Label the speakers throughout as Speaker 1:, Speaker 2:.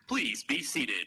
Speaker 1: Please be seated.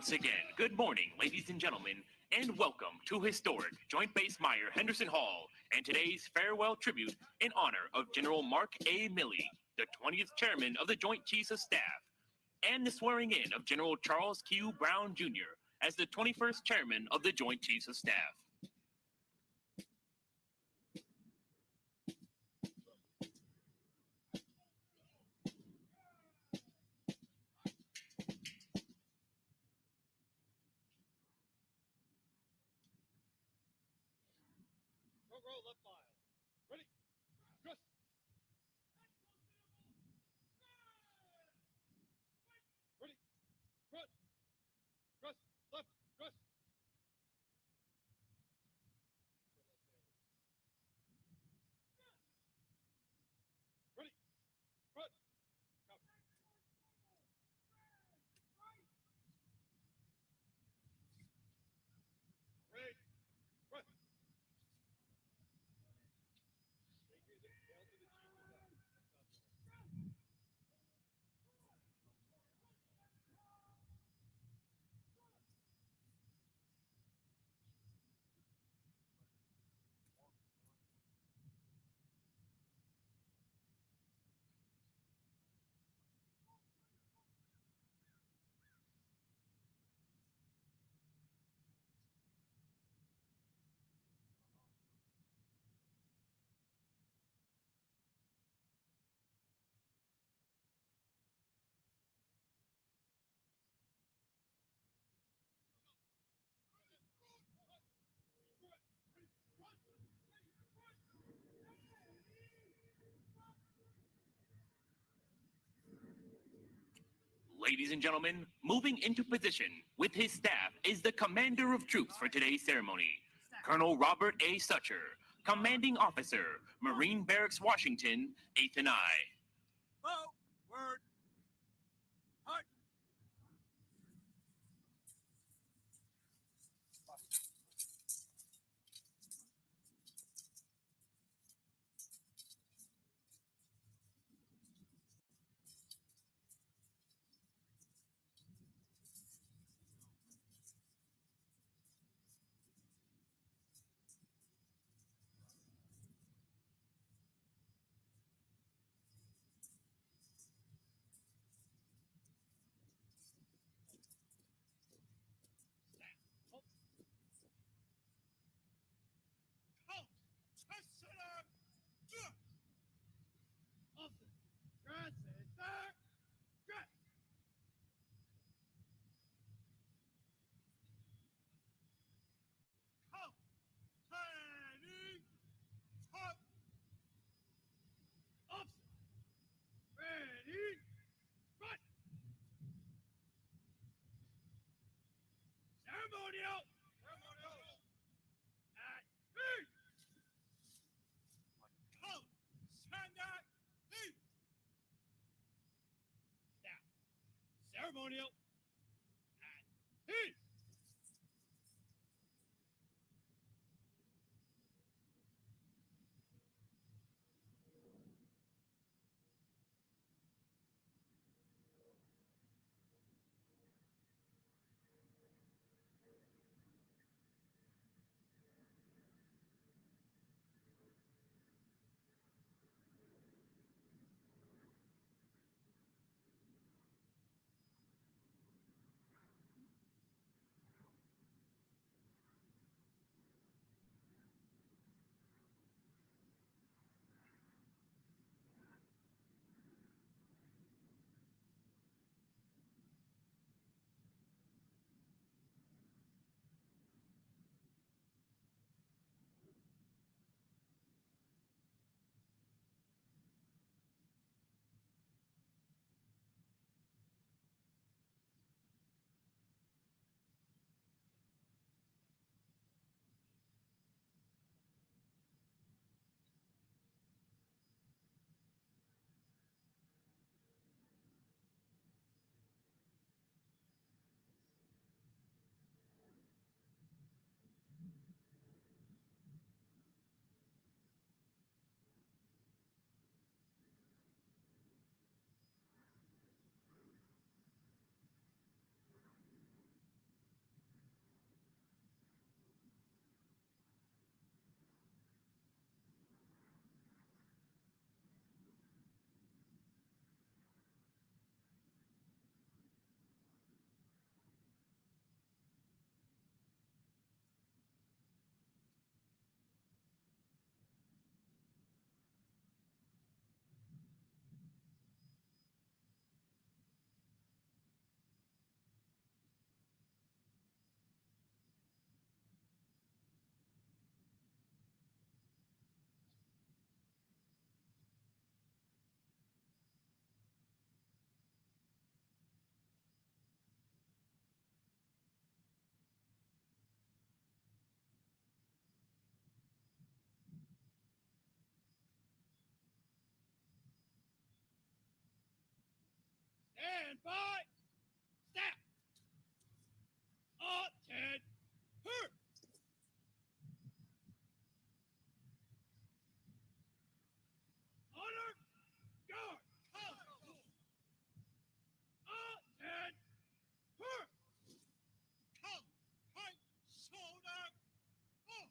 Speaker 1: Once again, good morning, ladies and gentlemen, and welcome to historic Joint Base Meyer Henderson Hall and today's farewell tribute in honor of General Mark A. Milley, the 20th Chairman of the Joint Chiefs of Staff, and the swearing in of General Charles Q. Brown, Jr. as the 21st Chairman of the Joint Chiefs of Staff.
Speaker 2: Row left file. Ready? Dress. Ready? Front. Dress. Left. Dress. Ready? Front. Come. Ready? Front.
Speaker 1: Ladies and gentlemen, moving into position with his staff is the commander of troops for today's ceremony, Colonel Robert A. Sucher, Commanding Officer, Marine Barracks, Washington, 8th and I.
Speaker 2: Forward. Hut. Ceremonial. At ease. Come. Stand at ease. Now, ceremonial. At ease. Stand by. Step. Attend. Her. Honor. Guard. Attend. Her. Come. Right. Shoulder. Oh.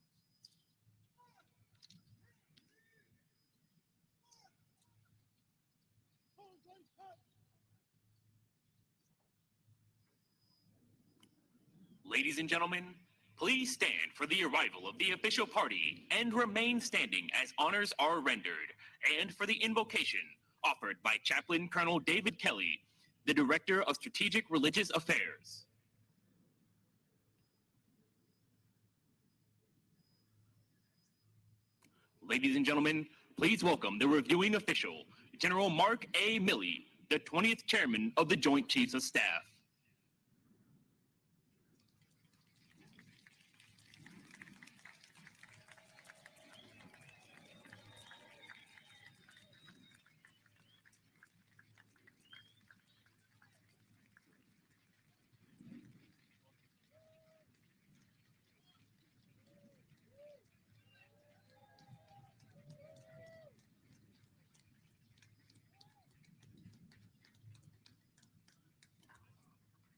Speaker 1: Ladies and gentlemen, please stand for the arrival of the official party and remain standing as honors are rendered, and for the invocation offered by Chaplain Colonel David Kelly, the Director of Strategic Religious Affairs. Ladies and gentlemen, please welcome the reviewing official, General Mark A. Milley, the 20th Chairman of the Joint Chiefs of Staff.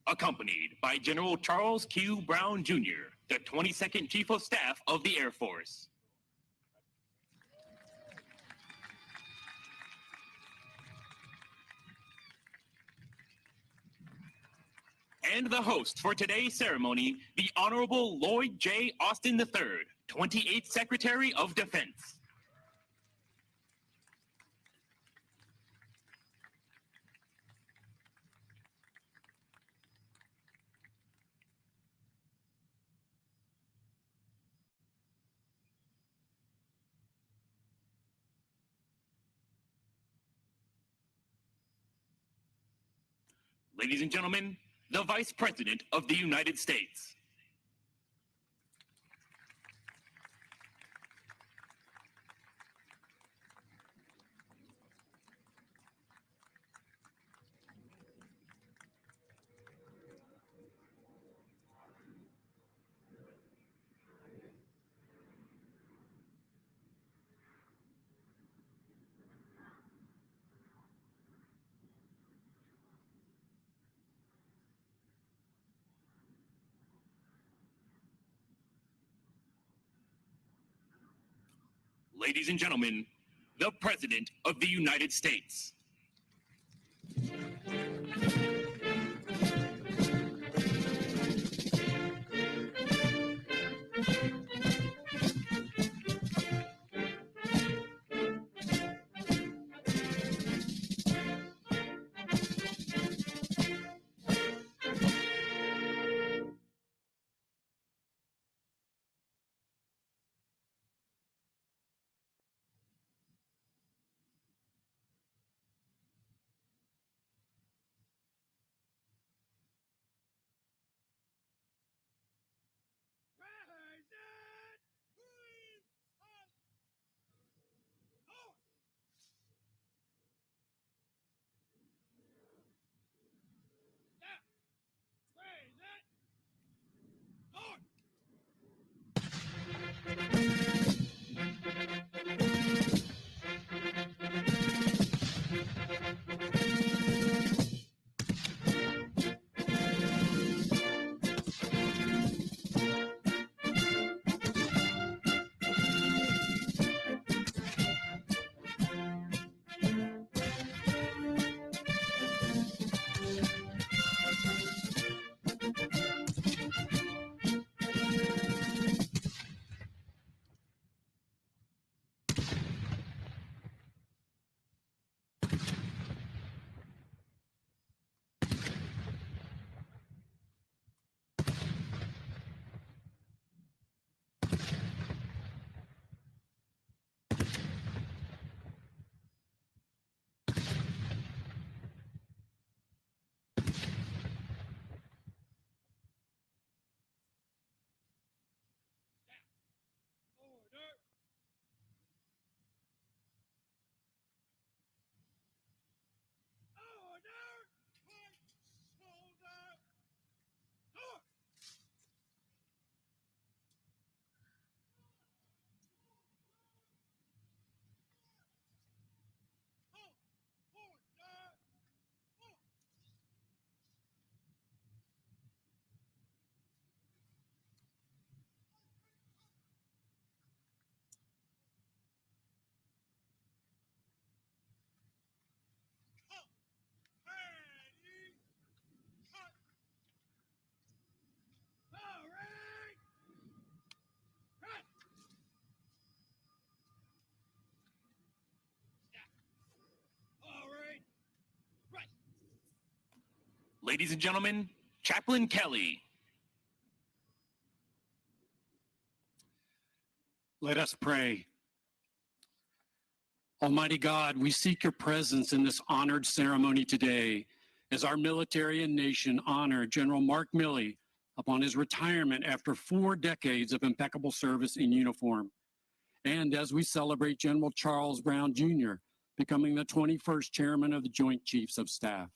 Speaker 1: Accompanied by General Charles Q. Brown, Jr., the 22nd Chief of Staff of the Air Force. And the host for today's ceremony, the Honorable Lloyd J. Austin III, 28th Secretary of Defense. Ladies and gentlemen, the Vice President of the United States. Ladies and gentlemen, the President of the United States. Ladies and gentlemen, Chaplain Kelly.
Speaker 3: Let us pray. Almighty God, we seek your presence in this honored ceremony today as our military and nation honor General Mark Milley upon his retirement after 4 decades of impeccable service in uniform. And as we celebrate General Charles Brown Jr. becoming the 21st Chairman of the Joint Chiefs of Staff.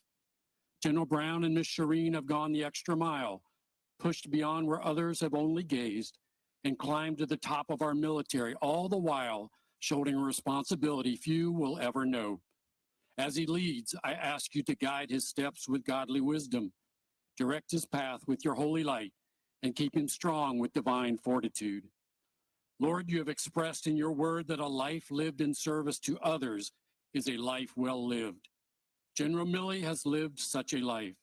Speaker 3: General Brown and Ms. Shireen have gone the extra mile, pushed beyond where others have only gazed, and climbed to the top of our military, all the while shouldering a responsibility few will ever know. As he leads, I ask you to guide his steps with godly wisdom, direct his path with your holy light, and keep him strong with divine fortitude. Lord, you have expressed in your word that a life lived in service to others is a life well lived. General Milley has lived such a life.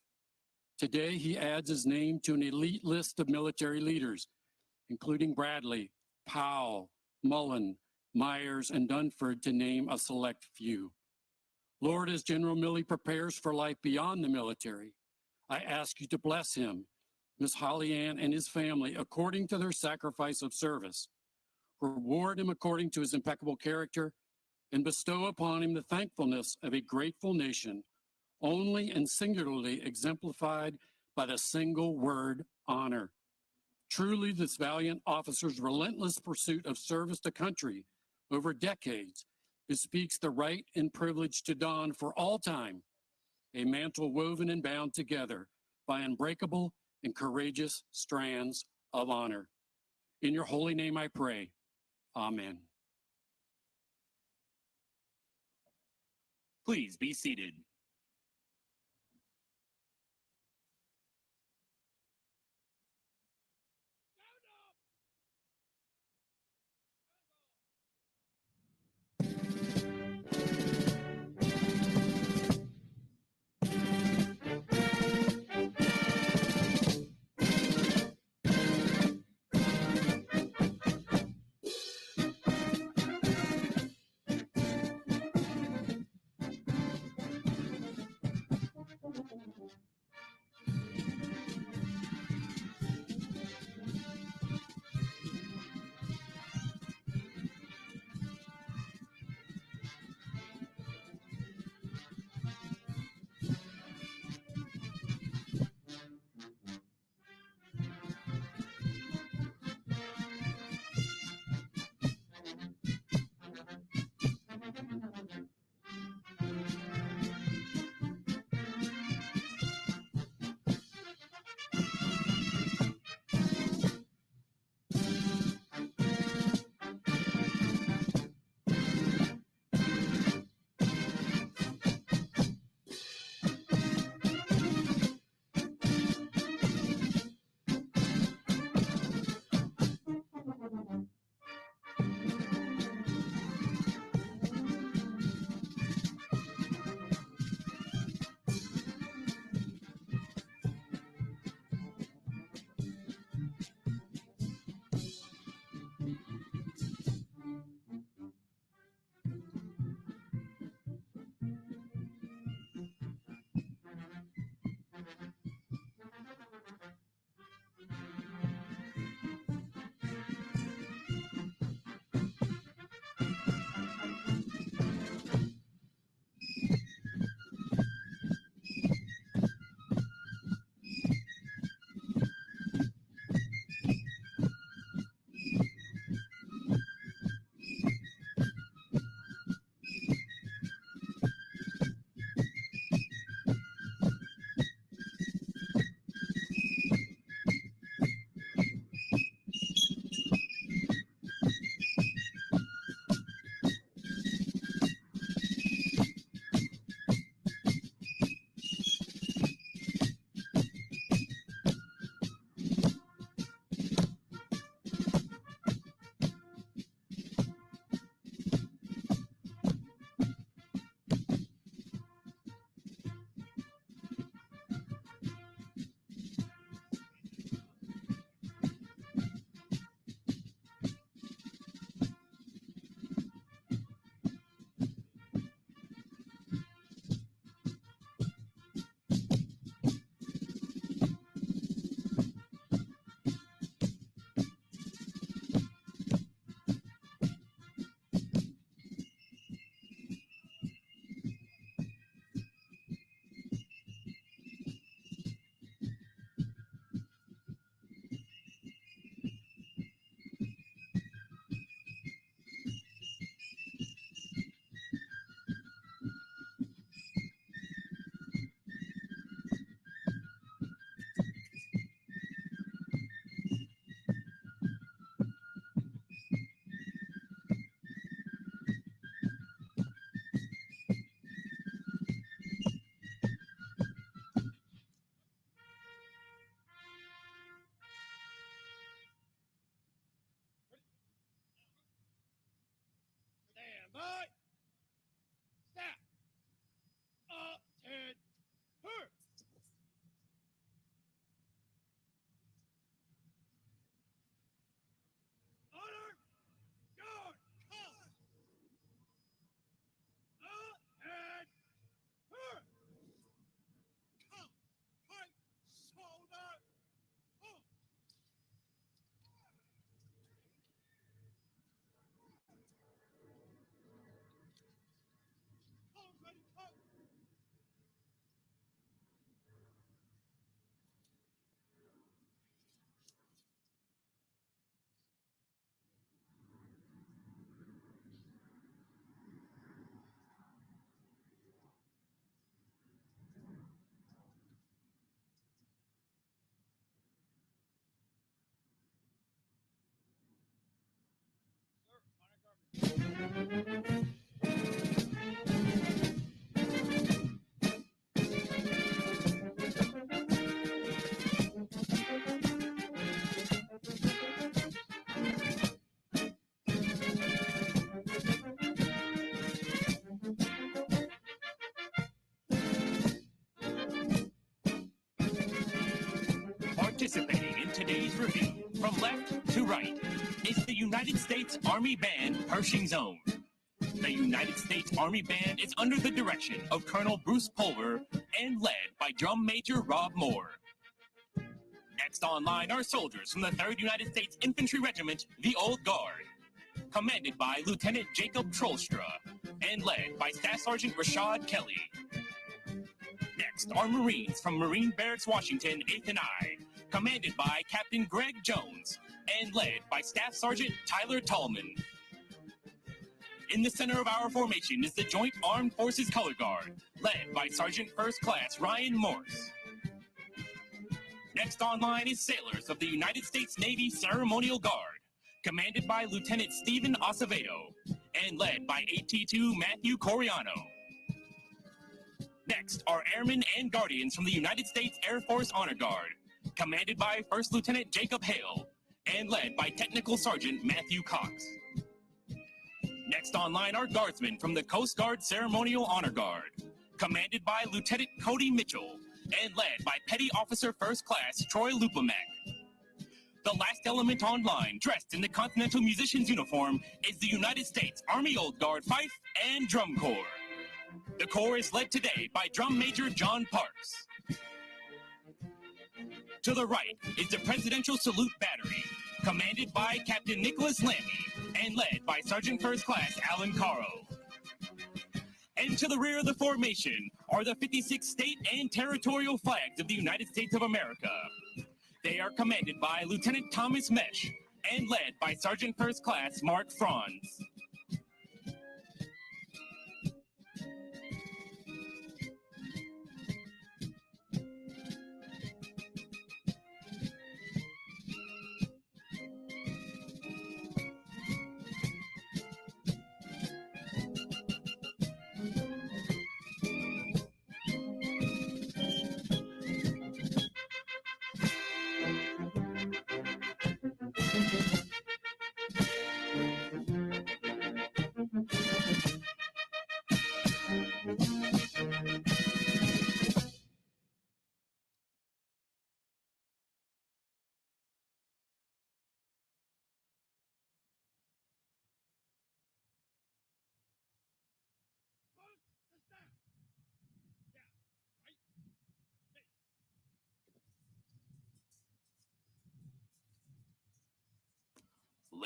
Speaker 3: Today, he adds his name to an elite list of military leaders, including Bradley, Powell, Mullen, Myers, and Dunford, to name a select few. Lord, as General Milley prepares for life beyond the military, I ask you to bless him, Miss Holly Ann, and his family according to their sacrifice of service. Reward him according to his impeccable character, and bestow upon him the thankfulness of a grateful nation, only and singularly exemplified by the single word, honor. Truly, this valiant officer's relentless pursuit of service to country over decades bespeaks the right and privilege to don for all time a mantle woven and bound together by unbreakable and courageous strands of honor. In your holy name I pray. Amen.
Speaker 1: Please be seated. Participating in today's review, from left to right, is the United States Army Band Pershing Zone. The United States Army Band is under the direction of Colonel Bruce Pulver and led by Drum Major Rob Moore. Next online are soldiers from the 3rd United States Infantry Regiment, the Old Guard, commanded by Lieutenant Jacob Trollstra and led by Staff Sergeant Rashad Kelly. Next are Marines from Marine Barracks, Washington, 8th and I, commanded by Captain Greg Jones and led by Staff Sergeant Tyler Tallman. In the center of our formation is the Joint Armed Forces Color Guard, led by Sergeant First Class Ryan Morris. Next online is sailors of the United States Navy Ceremonial Guard, commanded by Lieutenant Stephen Acevedo and led by AT2 Matthew Coriano. Next are airmen and guardians from the United States Air Force Honor Guard, commanded by First Lieutenant Jacob Hale and led by Technical Sergeant Matthew Cox. Next online are guardsmen from the Coast Guard Ceremonial Honor Guard, commanded by Lieutenant Cody Mitchell and led by Petty Officer First Class Troy Lupomack. The last element online, dressed in the Continental Musician's uniform, is the United States Army Old Guard Fife and Drum Corps. The Corps is led today by Drum Major John Parks. To the right is the Presidential Salute Battery, commanded by Captain Nicholas Lambie and led by Sergeant First Class Alan Caro. And to the rear of the formation are the 56 state and territorial flags of the United States of America. They are commanded by Lieutenant Thomas Mesh and led by Sergeant First Class Mark Franz.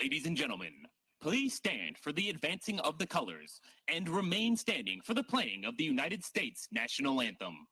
Speaker 1: Ladies and gentlemen, please stand for the advancing of the colors and remain standing for the playing of the United States National Anthem.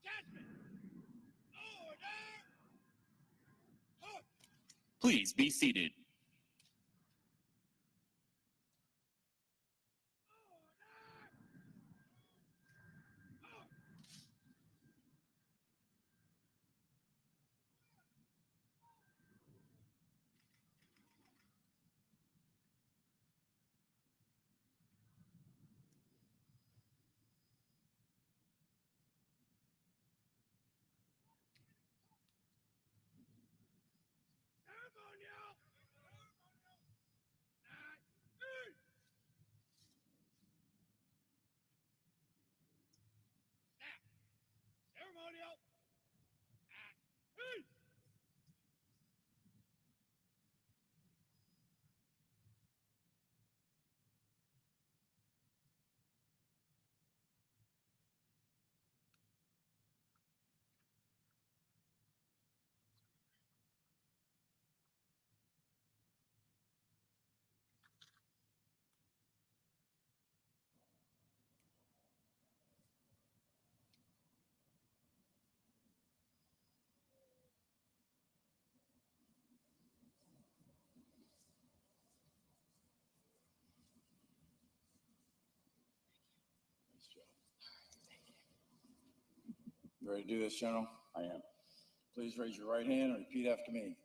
Speaker 2: Detachment! Order! Huh.
Speaker 1: Please be seated.
Speaker 2: Ceremonial! At ease! Snap! Ceremonial! At ease!
Speaker 4: You ready to do this, General?
Speaker 5: I am.
Speaker 4: Please raise your right hand and repeat after me.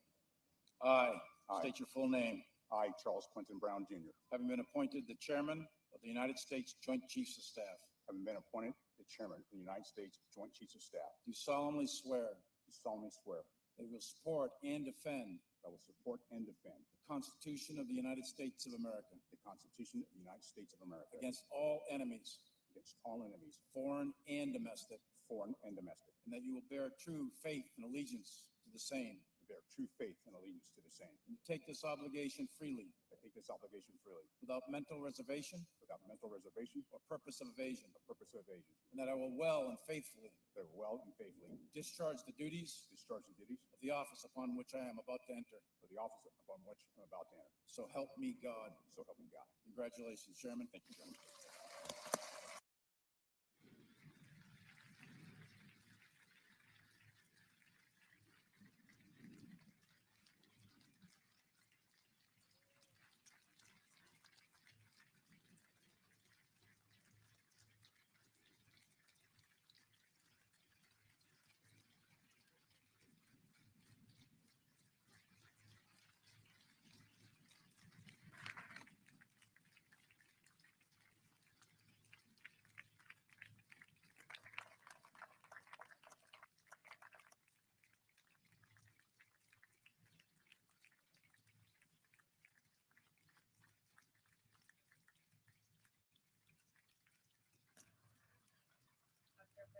Speaker 4: I
Speaker 5: I.
Speaker 4: state your full name.
Speaker 5: I, Charles Quentin Brown Jr.,
Speaker 4: Having been appointed the Chairman of the United States Joint Chiefs of Staff,
Speaker 5: having been appointed the Chairman of the United States Joint Chiefs of Staff,
Speaker 4: do solemnly swear
Speaker 5: do solemnly swear
Speaker 4: that I will support and defend
Speaker 5: that I will support and defend
Speaker 4: the Constitution of the United States of America
Speaker 5: the Constitution of the United States of America
Speaker 4: against all enemies,
Speaker 5: against all enemies,
Speaker 4: foreign and domestic,
Speaker 5: foreign and domestic,
Speaker 4: and that you will bear true faith and allegiance to the same.
Speaker 5: to bear true faith and allegiance to the same.
Speaker 4: You take this obligation freely,
Speaker 5: I take this obligation freely,
Speaker 4: without mental reservation
Speaker 5: without mental reservation
Speaker 4: or purpose of evasion,
Speaker 5: or purpose of evasion,
Speaker 4: and that I will well and faithfully
Speaker 5: that I will well and faithfully
Speaker 4: discharge the duties
Speaker 5: discharge the duties
Speaker 4: of the office upon which I am about to enter.
Speaker 5: of the office upon which I'm about to enter.
Speaker 4: So help me God.
Speaker 5: So help me God.
Speaker 4: Congratulations, Chairman.
Speaker 5: Thank you, General.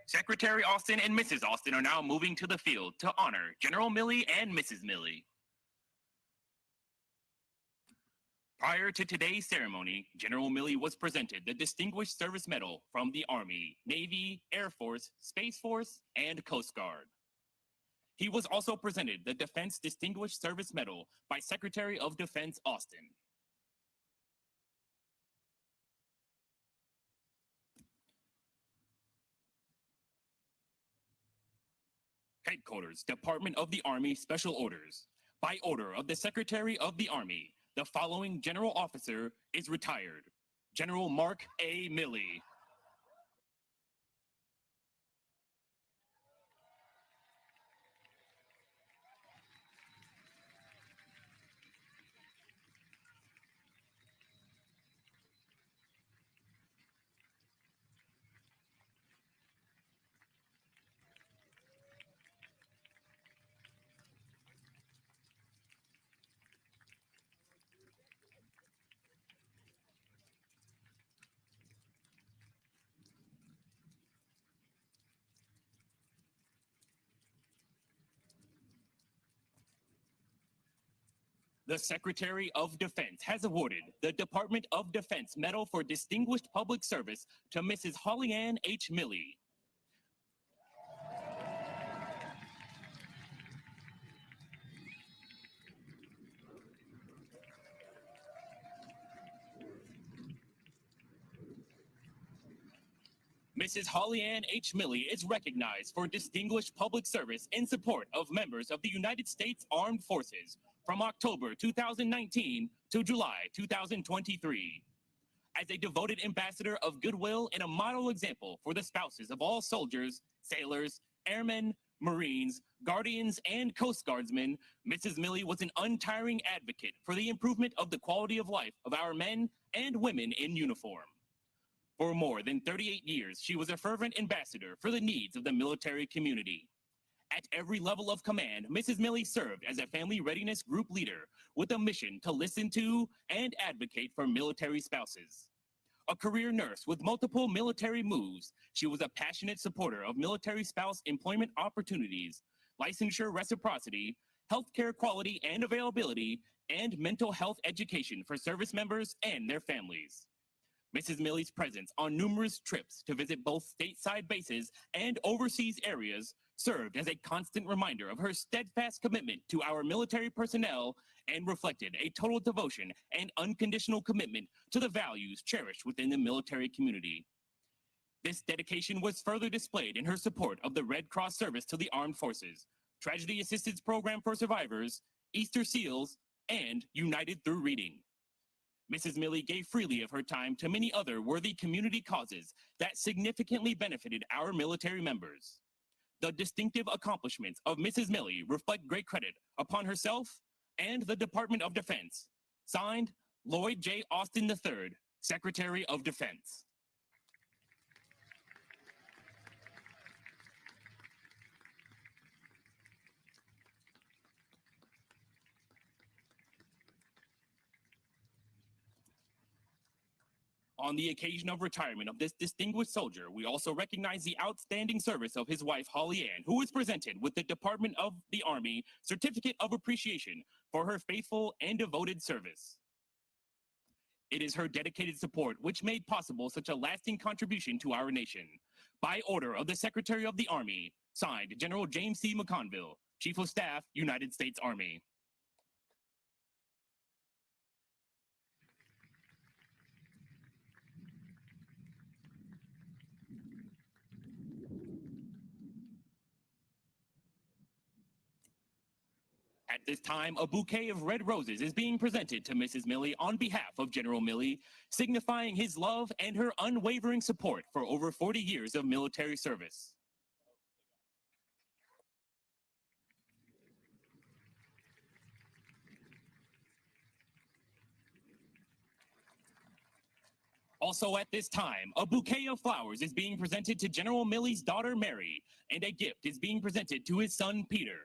Speaker 1: Secretary Austin and Mrs. Austin are now moving to the field to honor General Milley and Mrs. Milley. Prior to today's ceremony, General Milley was presented the Distinguished Service Medal from the Army, Navy, Air Force, Space Force, and Coast Guard. He was also presented the Defense Distinguished Service Medal by Secretary of Defense Austin. Headquarters, Department of the Army Special Orders. By order of the Secretary of the Army, the following General Officer is retired. General Mark A. Milley. The Secretary of Defense has awarded the Department of Defense Medal for Distinguished Public Service to Mrs. Holly Ann H. Milley. Mrs. Holly Ann H. Milley is recognized for distinguished public service in support of members of the United States Armed Forces from October 2019 to July 2023. As a devoted ambassador of goodwill and a model example for the spouses of all soldiers, sailors, airmen, Marines, Guardians, and Coast Guardsmen, Mrs. Milley was an untiring advocate for the improvement of the quality of life of our men and women in uniform. For more than 38 years, she was a fervent ambassador for the needs of the military community. At every level of command, Mrs. Milley served as a family readiness group leader with a mission to listen to and advocate for military spouses. A career nurse with multiple military moves, she was a passionate supporter of military spouse employment opportunities, licensure reciprocity, healthcare quality and availability, and mental health education for service members and their families. Mrs. Milley's presence on numerous trips to visit both stateside bases and overseas areas served as a constant reminder of her steadfast commitment to our military personnel and reflected a total devotion and unconditional commitment to the values cherished within the military community. This dedication was further displayed in her support of the Red Cross service to the armed forces, Tragedy Assistance Program for Survivors, Easter SEALs, and United Through Reading. Mrs. Milley gave freely of her time to many other worthy community causes that significantly benefited our military members. The distinctive accomplishments of Mrs. Milley reflect great credit upon herself and the Department of Defense. Signed, Lloyd J. Austin III, Secretary of Defense. On the occasion of retirement of this distinguished soldier, we also recognize the outstanding service of his wife, Holly Ann, who is presented with the Department of the Army Certificate of Appreciation for her faithful and devoted service. It is her dedicated support which made possible such a lasting contribution to our nation. By order of the Secretary of the Army, signed General James C. McConville, Chief of Staff, United States Army. At this time, a bouquet of red roses is being presented to Mrs. Milley on behalf of General Milley, signifying his love and her unwavering support for over 40 years of military service. Also at this time, a bouquet of flowers is being presented to General Milley's daughter, Mary, and a gift is being presented to his son, Peter.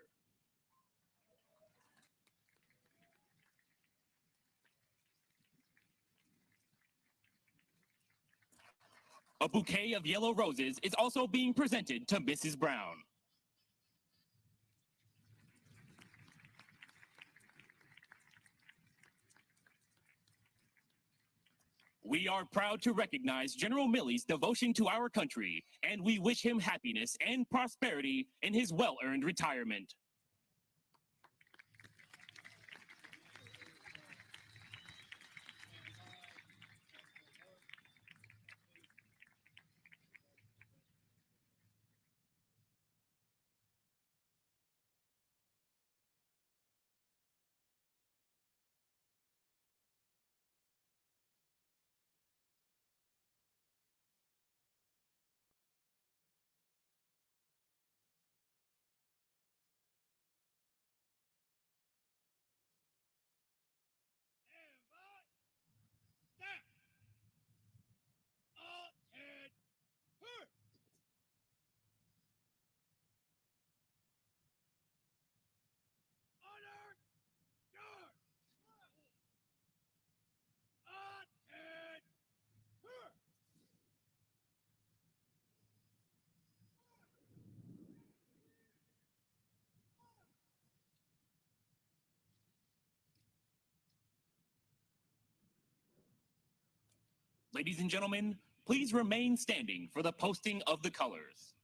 Speaker 1: A bouquet of yellow roses is also being presented to Mrs. Brown. We are proud to recognize General Milley's devotion to our country, and we wish him happiness and prosperity in his well-earned retirement.
Speaker 2: Stand by. Step. All and hurt. Honor guard. All and hurt.
Speaker 1: Ladies and gentlemen, please remain standing for the posting of the colors.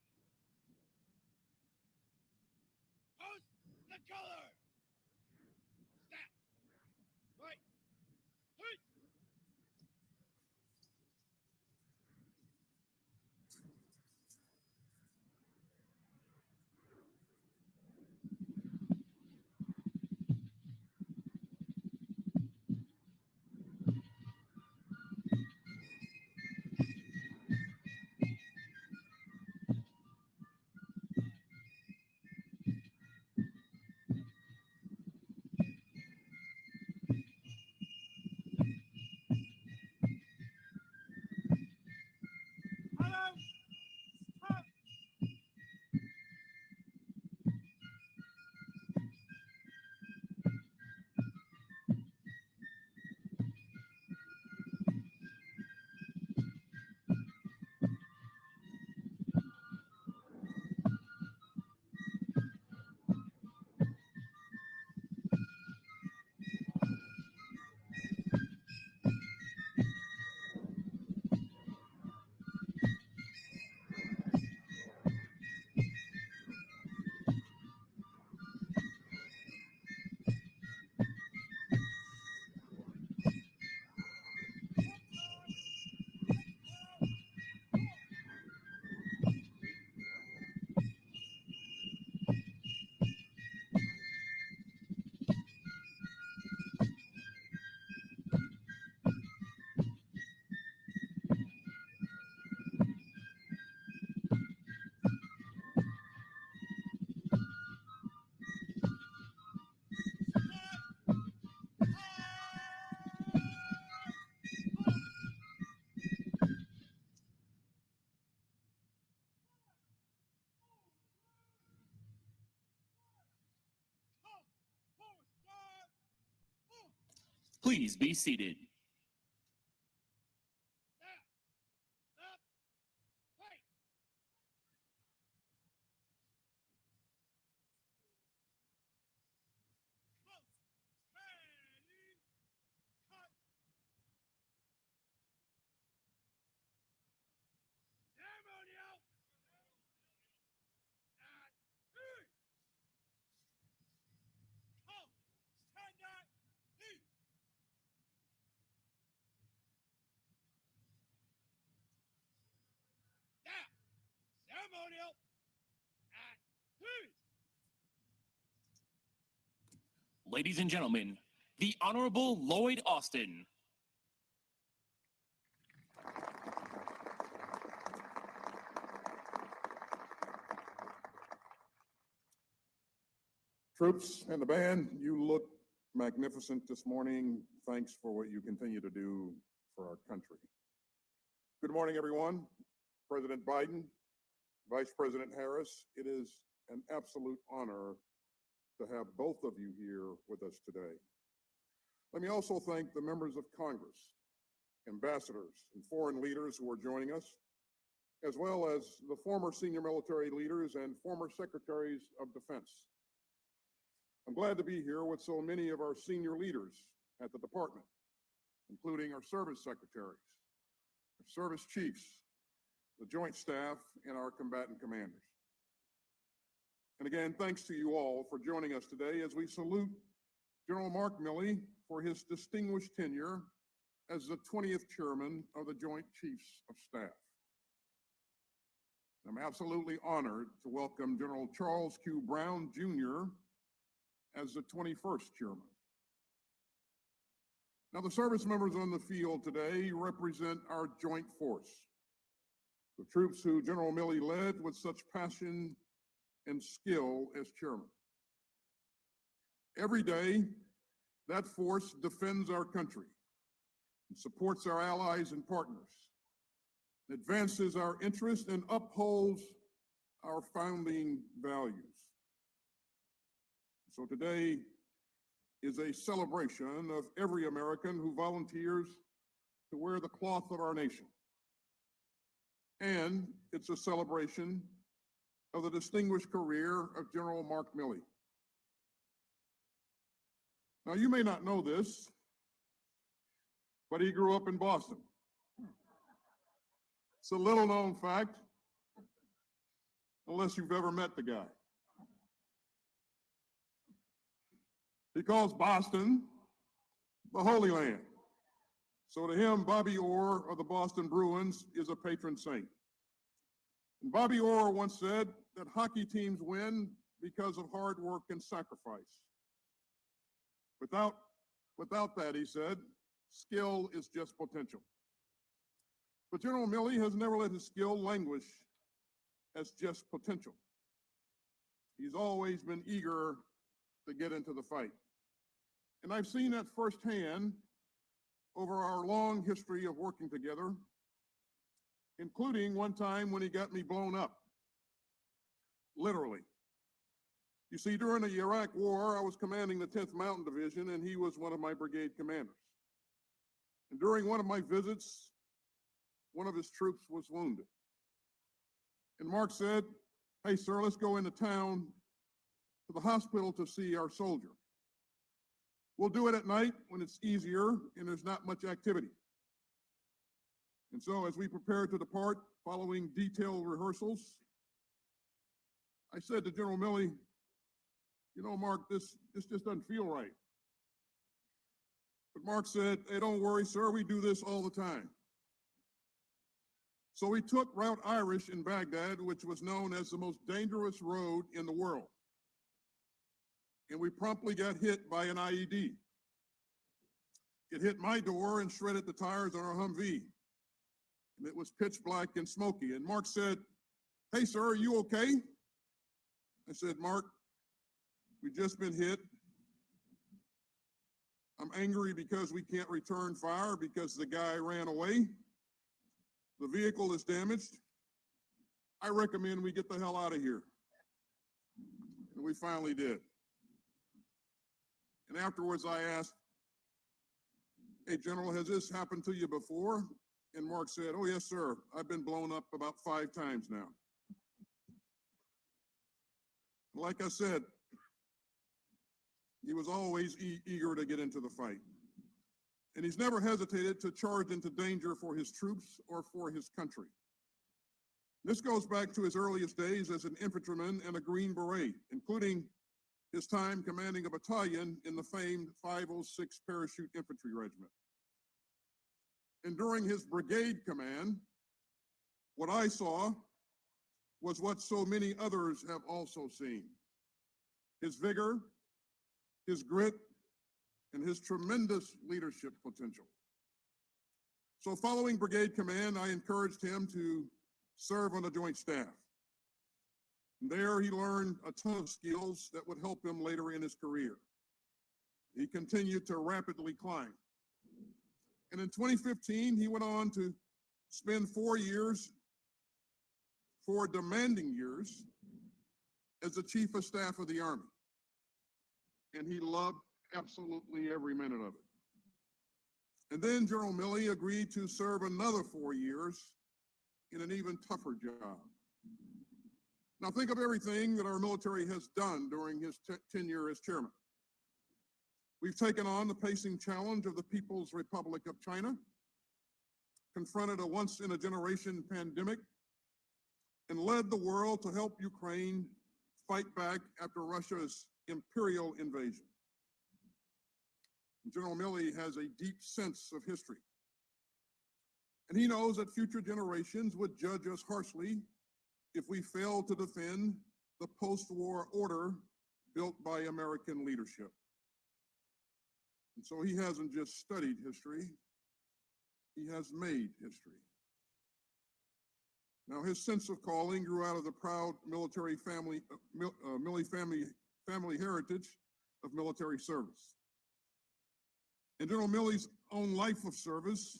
Speaker 2: Post the color. Step. Right. Hey.
Speaker 1: Please be seated.
Speaker 2: Up. Fight. Close. Ready. Cut. Ceremonial. At three. Come. Stand at eat. Now. Ceremonial. At three.
Speaker 1: Ladies and gentlemen, the Honorable Lloyd Austin.
Speaker 6: Troops and the band, you look magnificent this morning. Thanks for what you continue to do for our country. Good morning, everyone. President Biden, Vice President Harris, it is an absolute honor to have both of you here with us today. Let me also thank the members of Congress, ambassadors, and foreign leaders who are joining us, as well as the former senior military leaders and former secretaries of defense. I'm glad to be here with so many of our senior leaders at the department, including our service secretaries, our service chiefs, the joint staff, and our combatant commanders. And again, thanks to you all for joining us today as we salute General Mark Milley for his distinguished tenure as the 20th Chairman of the Joint Chiefs of Staff. I'm absolutely honored to welcome General Charles Q. Brown, Jr. as the 21st Chairman. Now, the service members on the field today represent our joint force, the troops who General Milley led with such passion and skill as chairman. Every day, that force defends our country and supports our allies and partners, advances our interests, and upholds our founding values. So today is a celebration of every American who volunteers to wear the cloth of our nation. And it's a celebration of the distinguished career of General Mark Milley. Now, you may not know this, but he grew up in Boston. It's a little known fact, unless you've ever met the guy. He calls Boston the Holy Land. So to him, Bobby Orr of the Boston Bruins is a patron saint. And Bobby Orr once said that hockey teams win because of hard work and sacrifice. Without that, he said, skill is just potential. But General Milley has never let his skill languish as just potential. He's always been eager to get into the fight. And I've seen that firsthand over our long history of working together, including one time when he got me blown up, literally. You see, during the Iraq War, I was commanding the 10th Mountain Division, and he was one of my brigade commanders. And during one of my visits, one of his troops was wounded. And Mark said, "Hey, sir, let's go into town to the hospital to see our soldier. We'll do it at night when it's easier and there's not much activity." And so as we prepared to depart, following detailed rehearsals, I said to General Milley, "You know, Mark, this just doesn't feel right." But Mark said, "Hey, don't worry, sir, we do this all the time." So we took Route Irish in Baghdad, which was known as the most dangerous road in the world. And we promptly got hit by an IED. It hit my door and shredded the tires on our Humvee. And it was pitch black and smoky. And Mark said, "Hey, sir, are you okay?" I said, "Mark, we've just been hit. I'm angry because we can't return fire because the guy ran away. The vehicle is damaged. I recommend we get the hell out of here." And we finally did. And afterwards I asked, "Hey, General, has this happened to you before?" And Mark said, "Oh, yes, sir. I've been blown up about 5 times now." Like I said, he was always eager to get into the fight. And he's never hesitated to charge into danger for his troops or for his country. This goes back to his earliest days as an infantryman and a Green Beret, including his time commanding a battalion in the famed 506 Parachute Infantry Regiment. And during his brigade command, what I saw was what so many others have also seen: his vigor, his grit, and his tremendous leadership potential. So following brigade command, I encouraged him to serve on the Joint Staff. And there he learned a ton of skills that would help him later in his career. He continued to rapidly climb. And in 2015, he went on to spend 4 years, 4 demanding years, as the Chief of Staff of the Army. And he loved absolutely every minute of it. And then General Milley agreed to serve another 4 years in an even tougher job. Now think of everything that our military has done during his tenure as chairman. We've taken on the pacing challenge of the People's Republic of China, confronted a once-in-a-generation pandemic, and led the world to help Ukraine fight back after Russia's imperial invasion. General Milley has a deep sense of history, and he knows that future generations would judge us harshly if we fail to defend the post-war order built by American leadership. And so he hasn't just studied history, he has made history. Now, his sense of calling grew out of the proud military family, Milley family heritage of military service. And General Milley's own life of service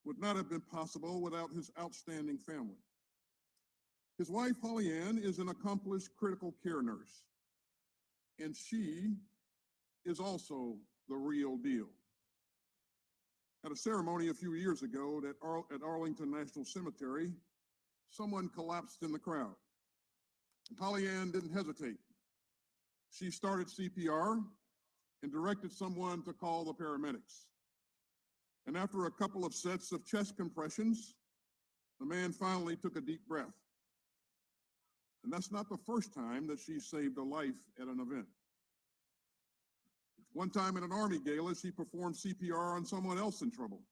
Speaker 6: would not have been possible without his outstanding family. His wife, Holly Ann, is an accomplished critical care nurse, and she is also the real deal. At a ceremony a few years ago at Arlington National Cemetery, someone collapsed in the crowd. Holly Ann didn't hesitate. She started CPR and directed someone to call the paramedics. And after a couple of sets of chest compressions, the man finally took a deep breath. And that's not the first time that she saved a life at an event. One time at an Army gala, she performed CPR on someone else in trouble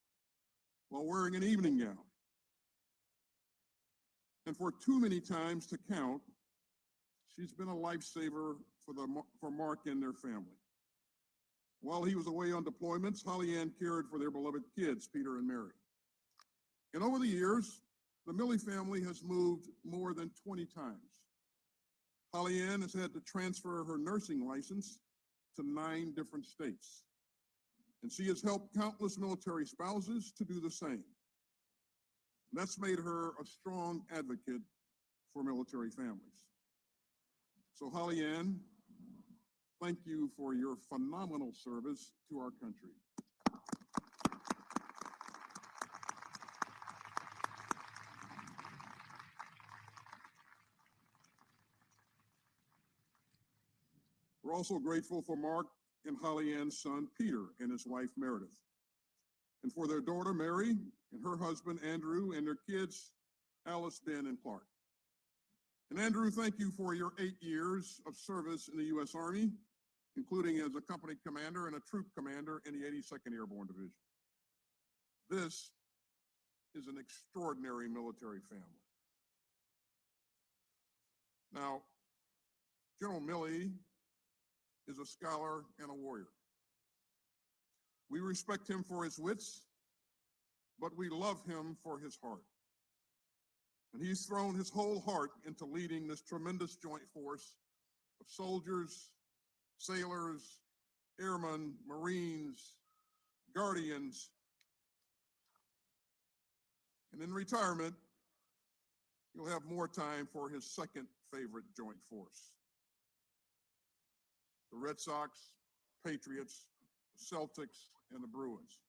Speaker 6: while wearing an evening gown. And for too many times to count, she's been a lifesaver for Mark and their family. While he was away on deployments, Holly Ann cared for their beloved kids, Peter and Mary. And over the years, the Milley family has moved more than 20 times. Holly Ann has had to transfer her nursing license to 9 different states. And she has helped countless military spouses to do the same. That's made her a strong advocate for military families. So Holly Ann, thank you for your phenomenal service to our country. We're also grateful for Mark and Holly Ann's son, Peter, and his wife, Meredith, and for their daughter, Mary, and her husband, Andrew, and their kids, Alice, Ben, and Clark. And Andrew, thank you for your 8 years of service in the U.S. Army, including as a company commander and a troop commander in the 82nd Airborne Division. This is an extraordinary military family. Now, General Milley is a scholar and a warrior. We respect him for his wits, but we love him for his heart. And he's thrown his whole heart into leading this tremendous joint force of soldiers, sailors, airmen, Marines, guardians. And in retirement, he'll have more time for his second favorite joint force: the Red Sox, Patriots, the Celtics, and the Bruins.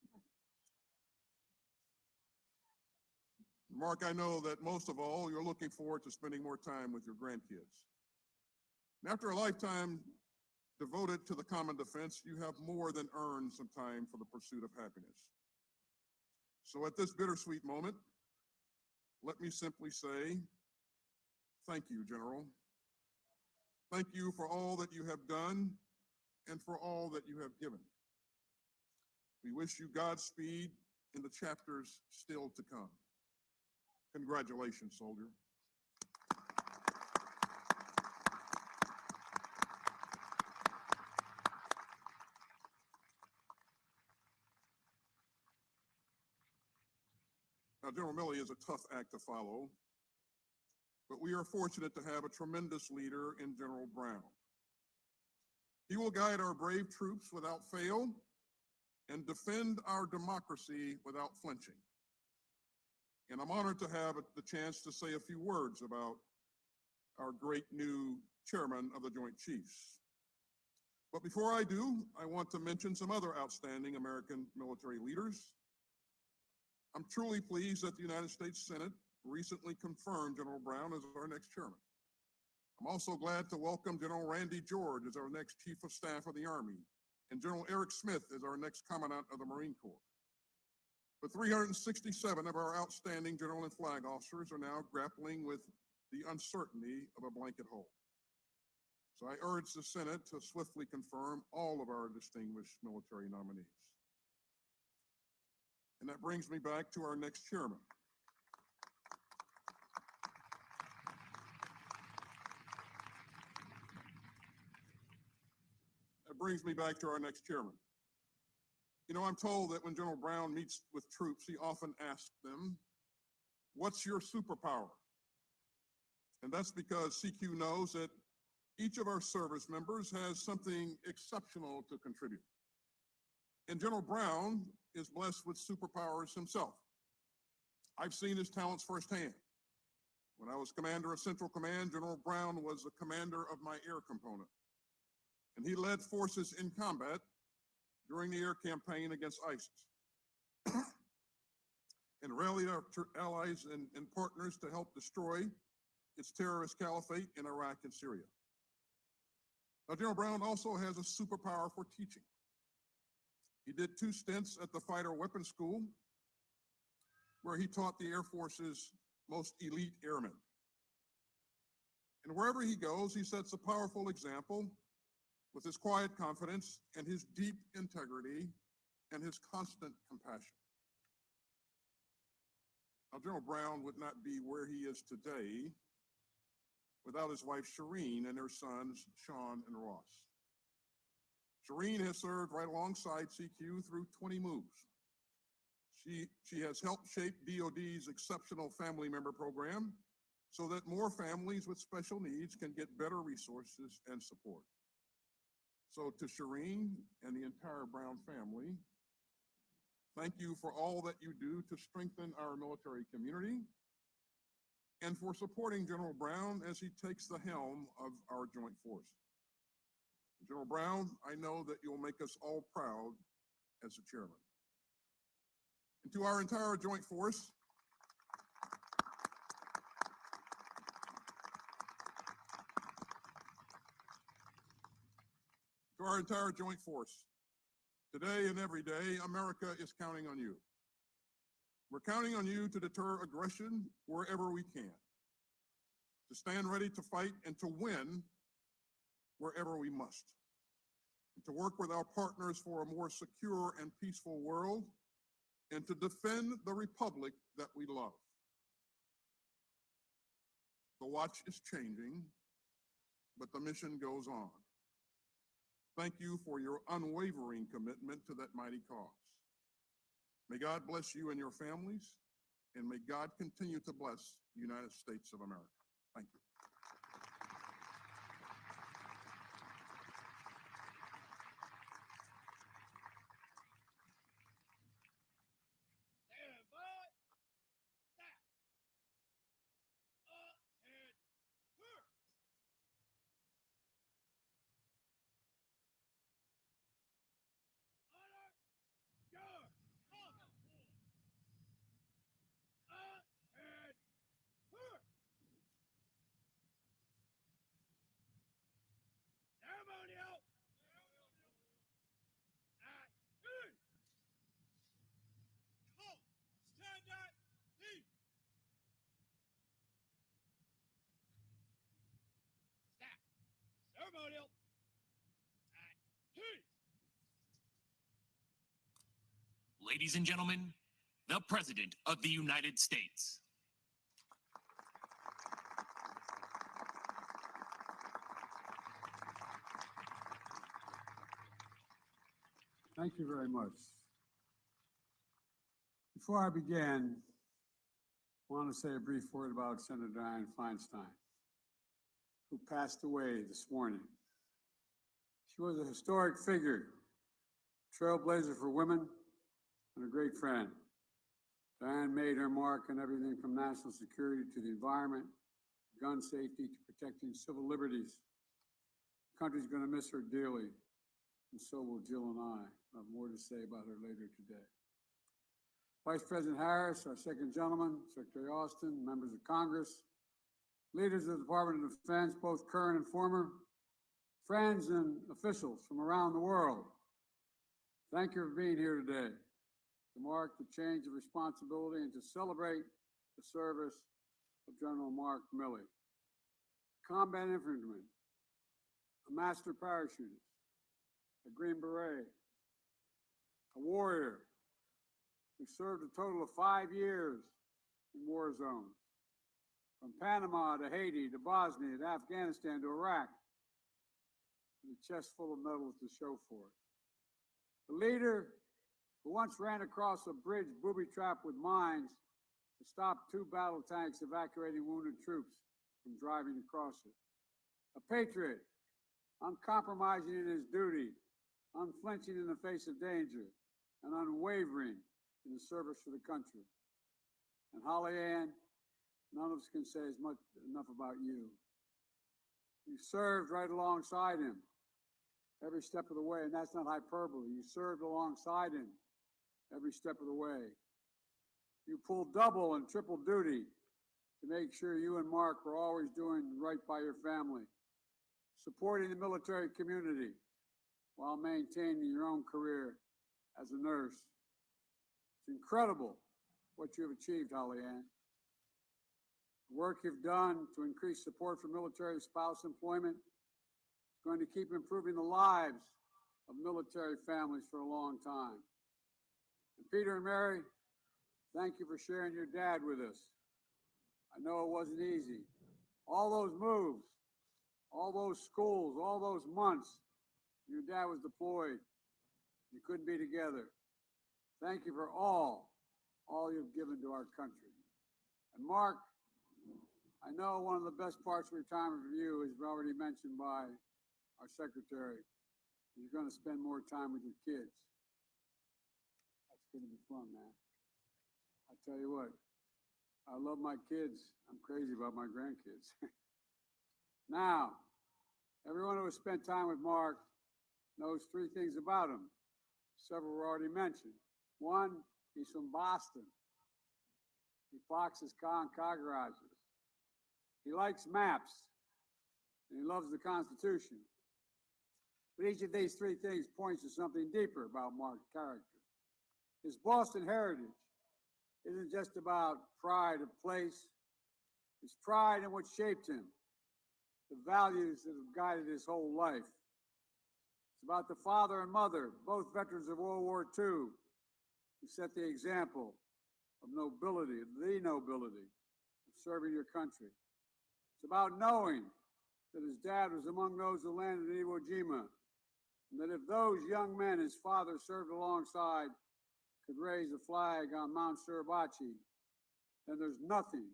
Speaker 6: Mark, I know that most of all, you're looking forward to spending more time with your grandkids. And after a lifetime devoted to the common defense, you have more than earned some time for the pursuit of happiness. So at this bittersweet moment, let me simply say, thank you, General. Thank you for all that you have done and for all that you have given. We wish you Godspeed in the chapters still to come. Congratulations, soldier. Now, General Milley is a tough act to follow, but we are fortunate to have a tremendous leader in General Brown. He will guide our brave troops without fail and defend our democracy without flinching. And I'm honored to have the chance to say a few words about our great new chairman of the Joint Chiefs. But before I do, I want to mention some other outstanding American military leaders. I'm truly pleased that the United States Senate recently confirmed General Brown as our next chairman. I'm also glad to welcome General Randy George as our next Chief of Staff of the Army, and General Eric Smith as our next Commandant of the Marine Corps. But 367 of our outstanding general and flag officers are now grappling with the uncertainty of a blanket hole. So I urge the Senate to swiftly confirm all of our distinguished military nominees. And that brings me back to our next chairman. You know, I'm told that when General Brown meets with troops, he often asks them, "What's your superpower?" And that's because CQ knows that each of our service members has something exceptional to contribute. And General Brown is blessed with superpowers himself. I've seen his talents firsthand. When I was commander of Central Command, General Brown was the commander of my air component. And he led forces in combat during the air campaign against ISIS and rallied our allies and partners to help destroy its terrorist caliphate in Iraq and Syria. Now, General Brown also has a superpower for teaching. He did 2 stints at the Fighter Weapons School, where he taught the Air Force's most elite airmen. And wherever he goes, he sets a powerful example with his quiet confidence and his deep integrity and his constant compassion. Now, General Brown would not be where he is today without his wife Shireen and their sons Sean and Ross. Shireen has served right alongside CQ through 20 moves. She has helped shape DoD's exceptional family member program so that more families with special needs can get better resources and support. So to Shireen and the entire Brown family, thank you for all that you do to strengthen our military community and for supporting General Brown as he takes the helm of our joint force. General Brown, I know that you'll make us all proud as the chairman. And to our entire joint force, today and every day, America is counting on you. We're counting on you to deter aggression wherever we can, to stand ready to fight and to win wherever we must, and to work with our partners for a more secure and peaceful world, and to defend the republic that we love. The watch is changing, but the mission goes on. Thank you for your unwavering commitment to that mighty cause. May God bless you and your families, and may God continue to bless the United States of America. Thank you.
Speaker 2: Stand by. Stop. Up and turn. Honor, guard, come. Up and ceremonial. And two.
Speaker 1: Ladies and gentlemen, the President of the United States.
Speaker 7: Thank you very much. Before I begin, I want to say a brief word about Senator Dianne Feinstein, who passed away this morning. She was a historic figure, trailblazer for women, and a great friend. Dianne made her mark on everything from national security to the environment, gun safety to protecting civil liberties. The country's going to miss her dearly, and so will Jill and I. I'll have more to say about her later today. Vice President Harris, our second gentleman, Secretary Austin, members of Congress, leaders of the Department of Defense, both current and former, friends and officials from around the world, thank you for being here today to mark the change of responsibility and to celebrate the service of General Mark Milley, combat infantryman, a master parachutist, a Green Beret, a warrior who served a total of 5 years in war zones, from Panama to Haiti to Bosnia to Afghanistan to Iraq, with a chest full of medals to show for it. The leader who once ran across a bridge booby-trapped with mines to stop 2 battle tanks evacuating wounded troops from driving across it. A patriot, uncompromising in his duty, unflinching in the face of danger, and unwavering in the service for the country. And Holly Ann, none of us can say enough about you. You served right alongside him every step of the way, and that's not hyperbole. You served alongside him every step of the way. You pulled double and triple duty to make sure you and Mark were always doing right by your family, supporting the military community while maintaining your own career as a nurse. It's incredible what you have achieved, Holly Ann. The work you've done to increase support for military spouse employment is going to keep improving the lives of military families for a long time. And Peter and Mary, thank you for sharing your dad with us. I know it wasn't easy. All those moves, all those schools, all those months, your dad was deployed. You couldn't be together. Thank you for all you've given to our country. And Mark, I know one of the best parts of retirement for you is already mentioned by our secretary. You're going to spend more time with your kids. That's going to be fun, man. I tell you what, I love my kids. I'm crazy about my grandkids. Now, everyone who has spent time with Mark knows 3 things about him. Several were already mentioned. One, he's from Boston. He boxes car garages. He likes maps, and he loves the Constitution. But each of these 3 things points to something deeper about Mark's character. His Boston heritage isn't just about pride of place. It's pride in what shaped him, the values that have guided his whole life. It's about the father and mother, both veterans of World War II, who set the example of nobility, the nobility of serving your country. It's about knowing that his dad was among those who landed in Iwo Jima, and that if those young men his father served alongside could raise a flag on Mount Suribachi, then there's nothing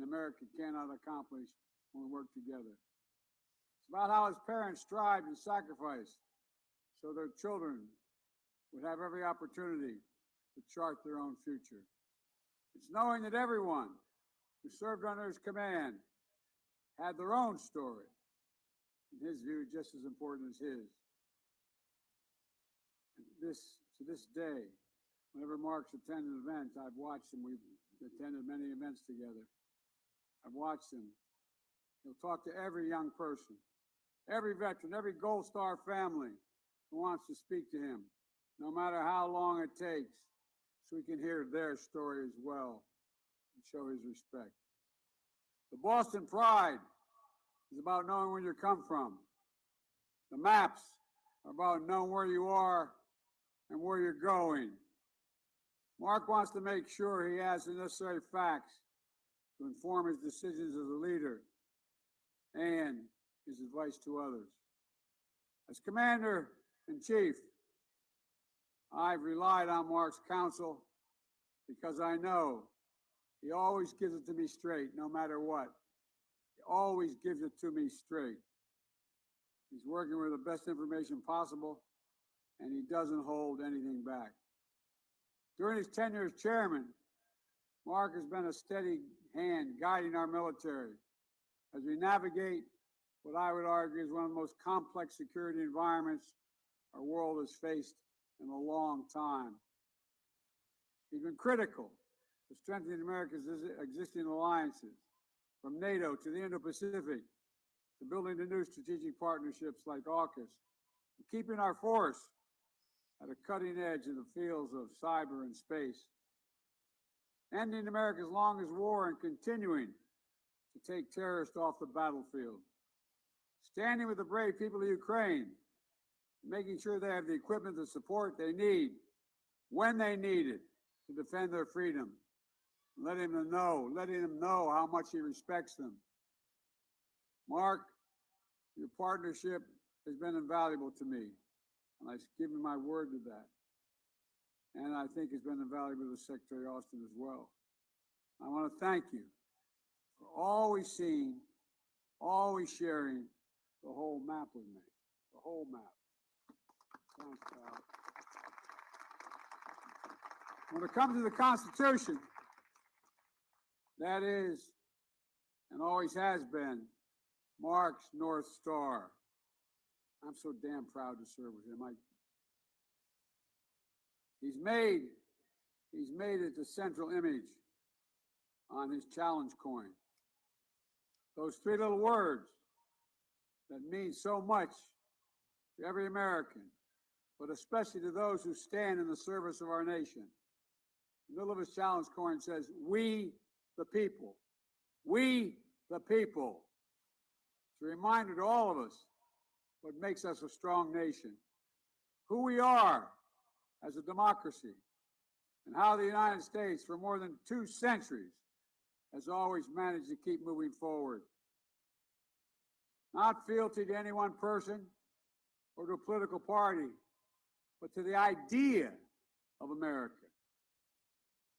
Speaker 7: America cannot accomplish when we work together. It's about how his parents strived and sacrificed so their children would have every opportunity to chart their own future. It's knowing that everyone who served under his command had their own story, in his view, just as important as his. And to this day, whenever Mark's attended events, I've watched him. We've attended many events together. I've watched him. He'll talk to every young person, every veteran, every Gold Star family who wants to speak to him, no matter how long it takes, so we can hear their story as well and show his respect. The Boston pride is about knowing where you come from. The maps are about knowing where you are and where you're going. Mark wants to make sure he has the necessary facts to inform his decisions as a leader and his advice to others. As Commander-in-Chief, I've relied on Mark's counsel because I know he always gives it to me straight, no matter what. He always gives it to me straight. He's working with the best information possible, and he doesn't hold anything back. During his tenure as chairman, Mark has been a steady hand guiding our military as we navigate what I would argue is one of the most complex security environments our world has faced in a long time. He's been critical to strengthening America's existing alliances, from NATO to the Indo-Pacific, to building the new strategic partnerships like AUKUS, and keeping our force at a cutting edge in the fields of cyber and space, ending America's longest war and continuing to take terrorists off the battlefield, standing with the brave people of Ukraine, making sure they have the equipment and support they need when they need it to defend their freedom, letting them know how much he respects them. Mark, your partnership has been invaluable to me, and I've given my word to that. And I think it's been invaluable to Secretary Austin as well. I want to thank you for always seeing, always sharing the whole map with me, the whole map. Thanks, pal. When it comes to the Constitution, that is, and always has been, Mark's North Star. I'm so damn proud to serve with him. He's made it the central image on his challenge coin. Those three little words that mean so much to every American, but especially to those who stand in the service of our nation. The middle of his challenge coin says, "We the people." We the people. It's a reminder to all of us what makes us a strong nation, who we are as a democracy, and how the United States, for more than 2 centuries, has always managed to keep moving forward. Not fealty to any one person or to a political party, but to the idea of America.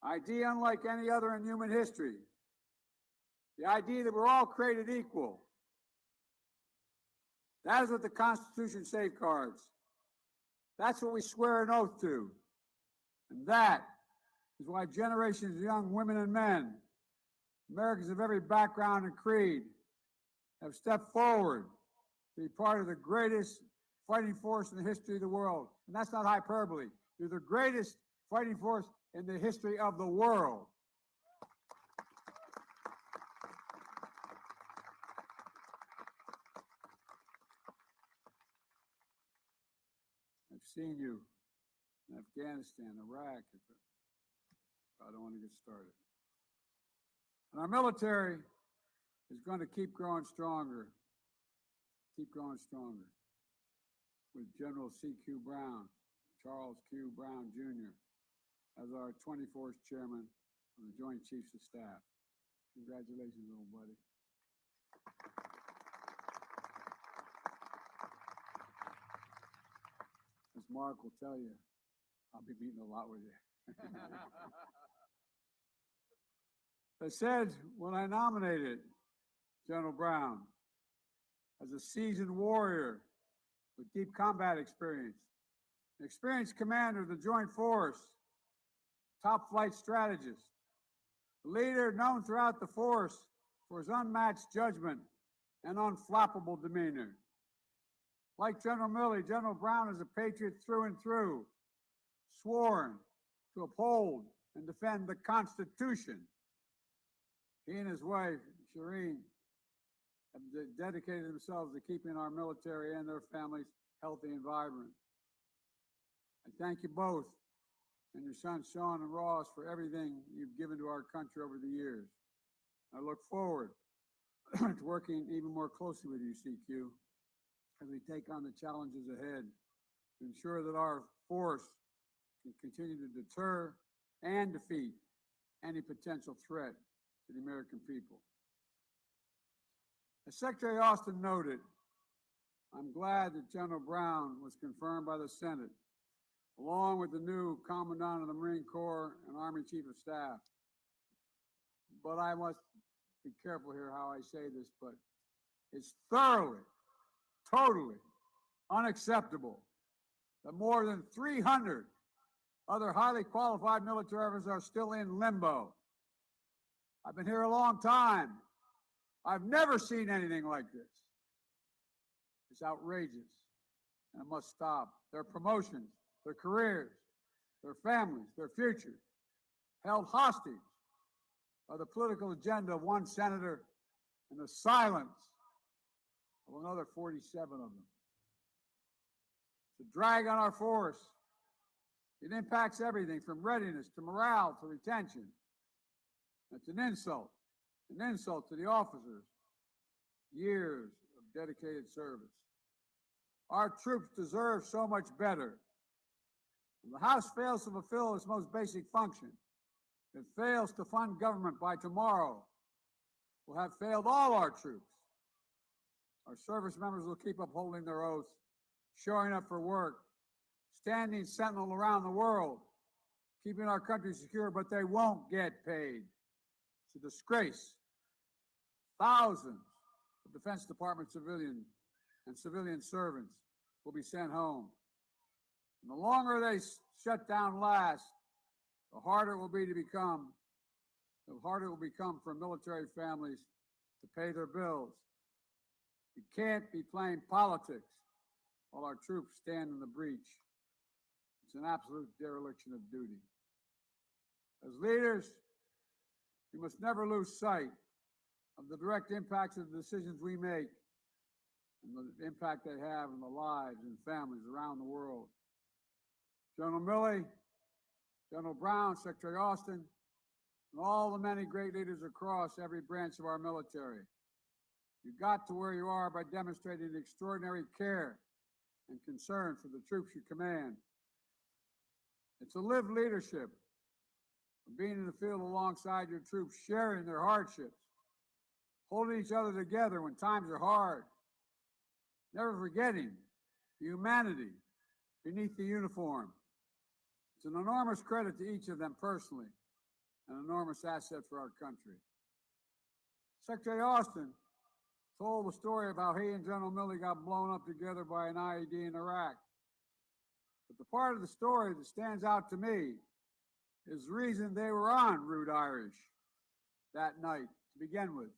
Speaker 7: Idea unlike any other in human history. The idea that we're all created equal. That is what the Constitution safeguards. That's what we swear an oath to. And that is why generations of young women and men, Americans of every background and creed, have stepped forward to be part of the greatest fighting force in the history of the world. And that's not hyperbole. You're the greatest fighting force in the history of the world. I've seen you in Afghanistan, Iraq. I don't want to get started. And our military is going to keep growing stronger. Keep growing stronger. With General C.Q. Brown, Charles Q. Brown, Jr., as our 24th Chairman of the Joint Chiefs of Staff. Congratulations, little buddy. As Mark will tell you, I'll be meeting a lot with you. I said when I nominated General Brown as a seasoned warrior with deep combat experience, an experienced commander of the Joint Force, top flight strategist, a leader known throughout the force for his unmatched judgment and unflappable demeanor. Like General Milley, General Brown is a patriot through and through, sworn to uphold and defend the Constitution. He and his wife, Shireen, have dedicated themselves to keeping our military and their families healthy and vibrant. I thank you both and your sons, Sean and Ross, for everything you've given to our country over the years. I look forward to working even more closely with you, CQ, as we take on the challenges ahead to ensure that our force can continue to deter and defeat any potential threat to the American people. As Secretary Austin noted, I'm glad that General Brown was confirmed by the Senate, along with the new Commandant of the Marine Corps and Army Chief of Staff. But I must be careful here how I say this, but it's thoroughly, totally unacceptable that more than 300 other highly qualified military officers are still in limbo. I've been here a long time. I've never seen anything like this. It's outrageous, and it must stop. Their promotions, their careers, their families, their futures, held hostage by the political agenda of one senator and the silence of another 47 of them. It's a drag on our force. It impacts everything from readiness to morale to retention. It's an insult to the officers. Years of dedicated service. Our troops deserve so much better. When the House fails to fulfill its most basic function, it fails to fund government by tomorrow, we'll have failed all our troops. Our service members will keep upholding their oaths, showing up for work, standing sentinel around the world, keeping our country secure, but they won't get paid. It's a disgrace. Thousands of Defense Department civilian and civilian servants will be sent home. And the longer they shut down last, the harder it will become for military families to pay their bills. You can't be playing politics while our troops stand in the breach. It's an absolute dereliction of duty. As leaders, we must never lose sight of the direct impacts of the decisions we make and the impact they have on the lives and families around the world. General Milley, General Brown, Secretary Austin, and all the many great leaders across every branch of our military. You got to where you are by demonstrating extraordinary care and concern for the troops you command. It's a lived leadership of being in the field alongside your troops, sharing their hardships, holding each other together when times are hard, never forgetting the humanity beneath the uniform. It's an enormous credit to each of them personally, an enormous asset for our country. Secretary Austin told the story of how he and General Milley got blown up together by an IED in Iraq. But the part of the story that stands out to me is the reason they were on Route Irish that night to begin with.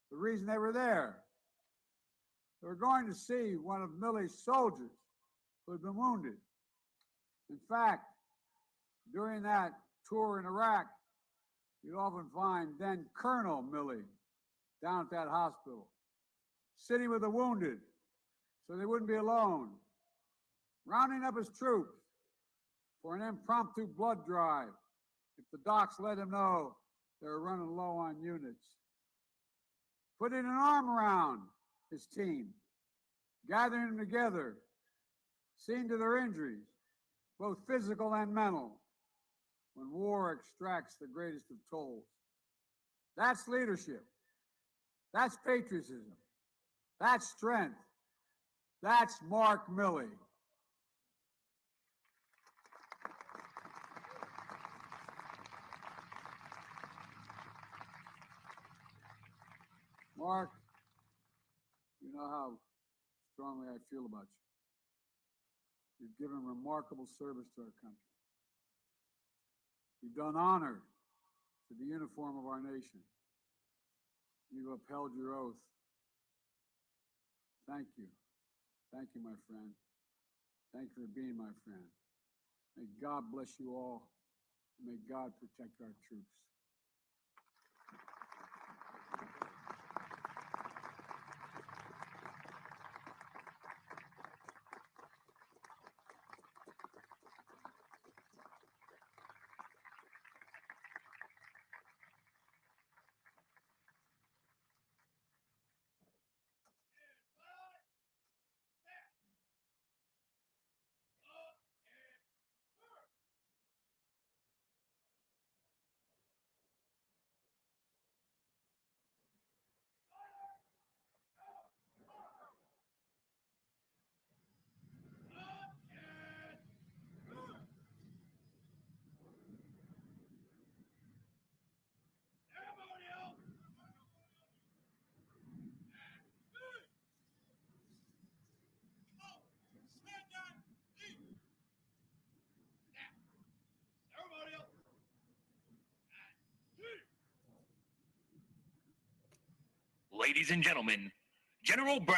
Speaker 7: The reason they were there. They were going to see one of Milley's soldiers who had been wounded. In fact, during that tour in Iraq, you'd often find then Colonel Milley down at that hospital, sitting with the wounded so they wouldn't be alone, rounding up his troops for an impromptu blood drive if the docs let him know they were running low on units, putting an arm around his team, gathering them together, seeing to their injuries, both physical and mental, when war extracts the greatest of tolls. That's leadership. That's patriotism. That's strength. That's Mark Milley. Mark, you know how strongly I feel about you. You've given remarkable service to our country. You've done honor to the uniform of our nation. You've upheld your oath. Thank you. Thank you, my friend. Thank you for being my friend. May God bless you all. May God protect our troops.
Speaker 1: ladies and gentlemen, General Brown.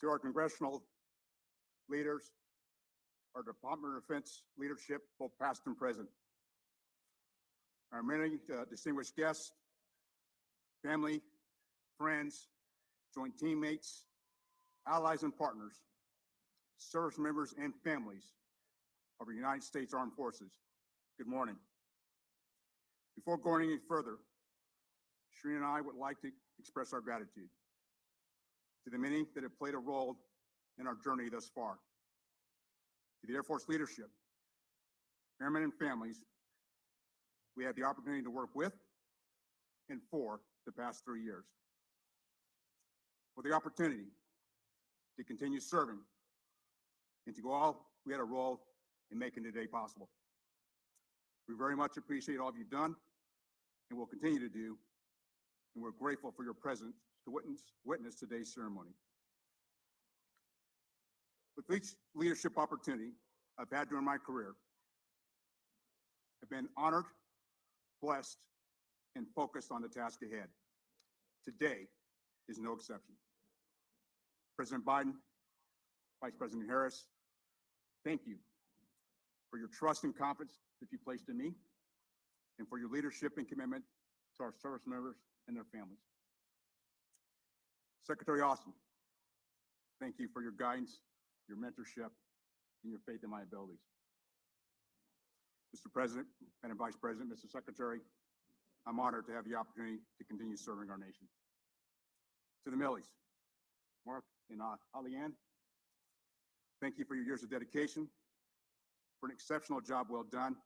Speaker 5: To our congressional leaders, our Department of Defense leadership, both past and present, our many distinguished guests, family, friends, joint teammates, allies and partners, service members and families of our United States Armed Forces, good morning. Before going any further, Shereen and I would like to express our gratitude to the many that have played a role in our journey thus far. To the Air Force leadership, airmen and families we had the opportunity to work with and for the past 3 years. For the opportunity to continue serving and to all we had a role in making today possible. We very much appreciate all you've done and will continue to do, and we're grateful for your presence to witness today's ceremony. With each leadership opportunity I've had during my career, I've been honored, blessed, and focused on the task ahead. Today is no exception. President Biden, Vice President Harris, thank you for your trust and confidence that you placed in me, and for your leadership and commitment to our service members and their families. Secretary Austin, thank you for your guidance, your mentorship, and your faith in my abilities. Mr. President, Madam Vice President, Mr. Secretary, I'm honored to have the opportunity to continue serving our nation. To the Millies, Mark and Alianne, thank you for your years of dedication, for an exceptional job well done,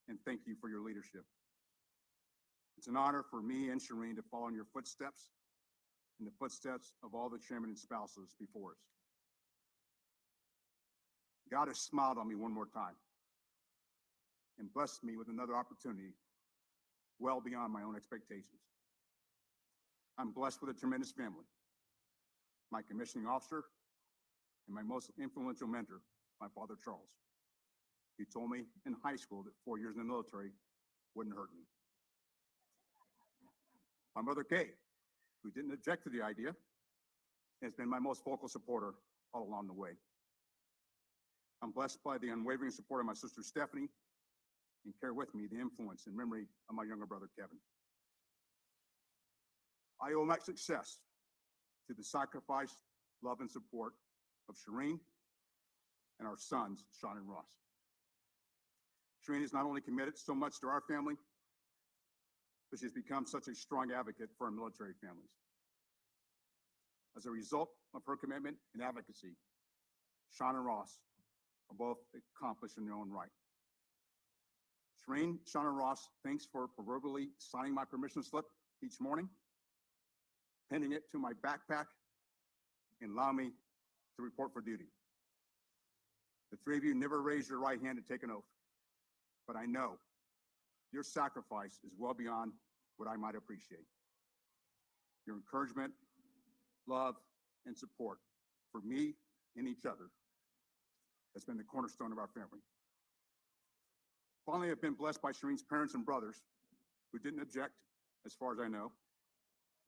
Speaker 5: and thank you for your leadership. It's an honor for me and Shereen to follow in your footsteps and the footsteps of all the chairmen and spouses before us. God has smiled on me one more time and blessed me with another opportunity well beyond my own expectations. I'm blessed with a tremendous family, my commissioning officer, and my most influential mentor, my father, Charles. He told me in high school that 4 years in the military wouldn't hurt me. My mother, Kay, who didn't object to the idea, has been my most vocal supporter all along the way. I'm blessed by the unwavering support of my sister, Stephanie, and carry with me the influence and memory of my younger brother, Kevin. I owe my success to the sacrifice, love, and support of Shereen and our sons, Sean and Ross. Shereen is not only committed so much to our family, but she's become such a strong advocate for our military families. As a result of her commitment and advocacy, Sean and Ross are both accomplished in their own right. Shereen, Sean, and Ross, thanks for proverbially signing my permission slip each morning, pinning it to my backpack, and allowing me to report for duty. The three of you never raised your right hand to take an oath, but I know your sacrifice is well beyond what I might appreciate. Your encouragement, love, and support for me and each other has been the cornerstone of our family. Finally, I've been blessed by Shereen's parents and brothers who didn't object, as far as I know,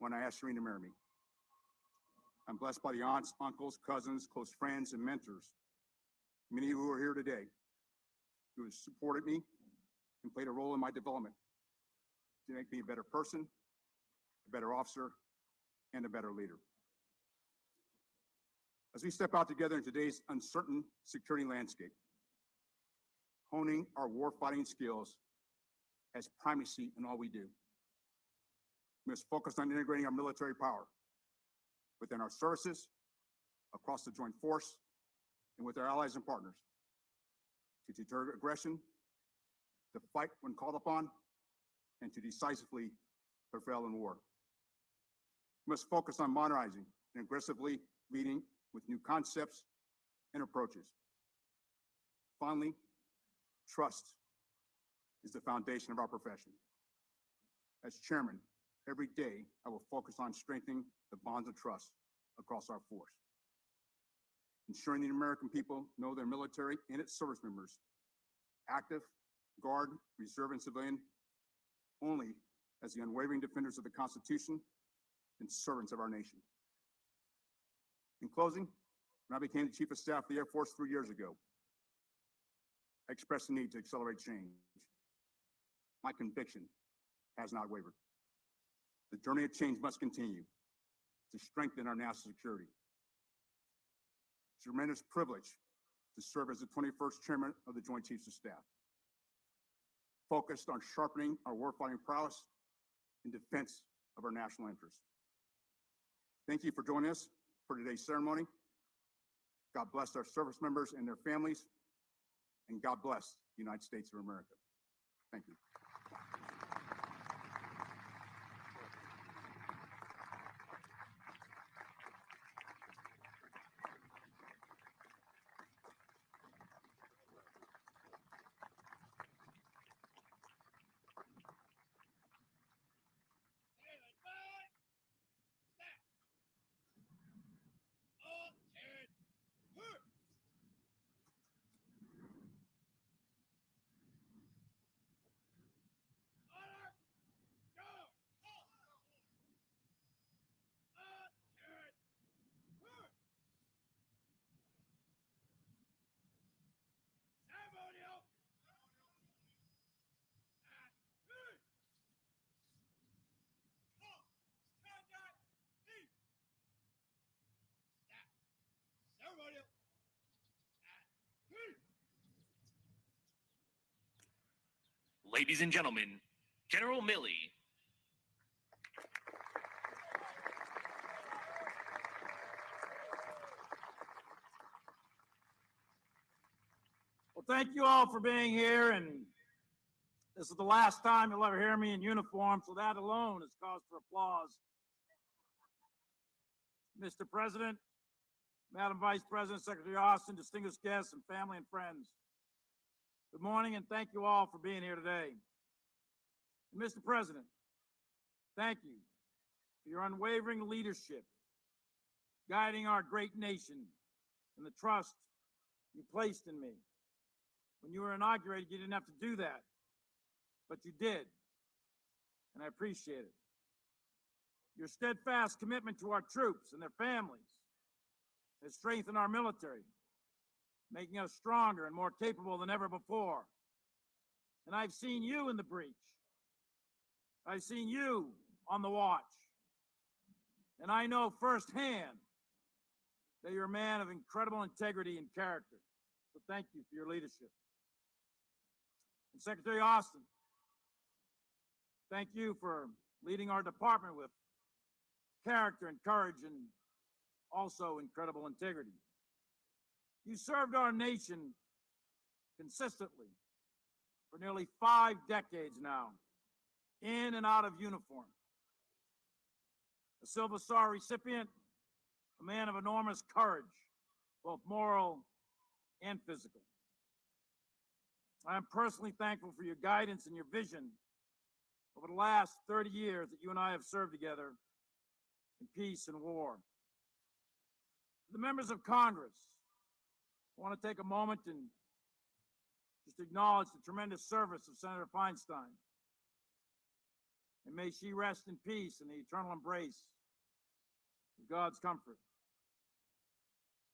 Speaker 5: when I asked Shereen to marry me. I'm blessed by the aunts, uncles, cousins, close friends, and mentors, many who are here today, who have supported me and played a role in my development to make me a better person, a better officer, and a better leader. As we step out together in today's uncertain security landscape, honing our warfighting skills has primacy in all we do. We must focus on integrating our military power within our services, across the joint force, and with our allies and partners to deter aggression, to fight when called upon, and to decisively prevail in war. We must focus on modernizing and aggressively leading with new concepts and approaches. Finally, trust is the foundation of our profession. As chairman, every day I will focus on strengthening the bonds of trust across our force. ensuring the American people know their military and its service members, active, Guard, Reserve, and civilian, only as the unwavering defenders of the Constitution and servants of our nation. In closing, when I became the Chief of Staff of the Air Force 3 years ago, I expressed the need to accelerate change. My conviction has not wavered. The journey of change must continue to strengthen our national security. It's a tremendous privilege to serve as the 21st Chairman of the Joint Chiefs of Staff, focused on sharpening our warfighting prowess in defense of our national interests. Thank you for joining us for today's ceremony. God bless our service members and their families, and God bless the United States of America. Thank you.
Speaker 1: Ladies and gentlemen, General Milley.
Speaker 8: Well, thank you all for being here, and this is the last time you'll ever hear me in uniform, so that alone is cause for applause. Mr. President, Madam Vice President, Secretary Austin, distinguished guests, and family and friends, good morning, and thank you all for being here today. And Mr. President, thank you for your unwavering leadership, guiding our great nation, and the trust you placed in me. When you were inaugurated, you didn't have to do that, but you did, and I appreciate it. Your steadfast commitment to our troops and their families has strengthened our military, making us stronger and more capable than ever before. And I've seen you in the breach. I've seen you on the watch. And I know firsthand that you're a man of incredible integrity and character. So thank you for your leadership. And Secretary Austin, thank you for leading our department with character and courage and also incredible integrity. You served our nation consistently for nearly 5 decades now, in and out of uniform. A Silver Star recipient, a man of enormous courage, both moral and physical. I am personally thankful for your guidance and your vision over the last 30 years that you and I have served together in peace and war. The members of Congress, I want to take a moment and just acknowledge the tremendous service of Senator Feinstein. And may she rest in peace in the eternal embrace of God's comfort.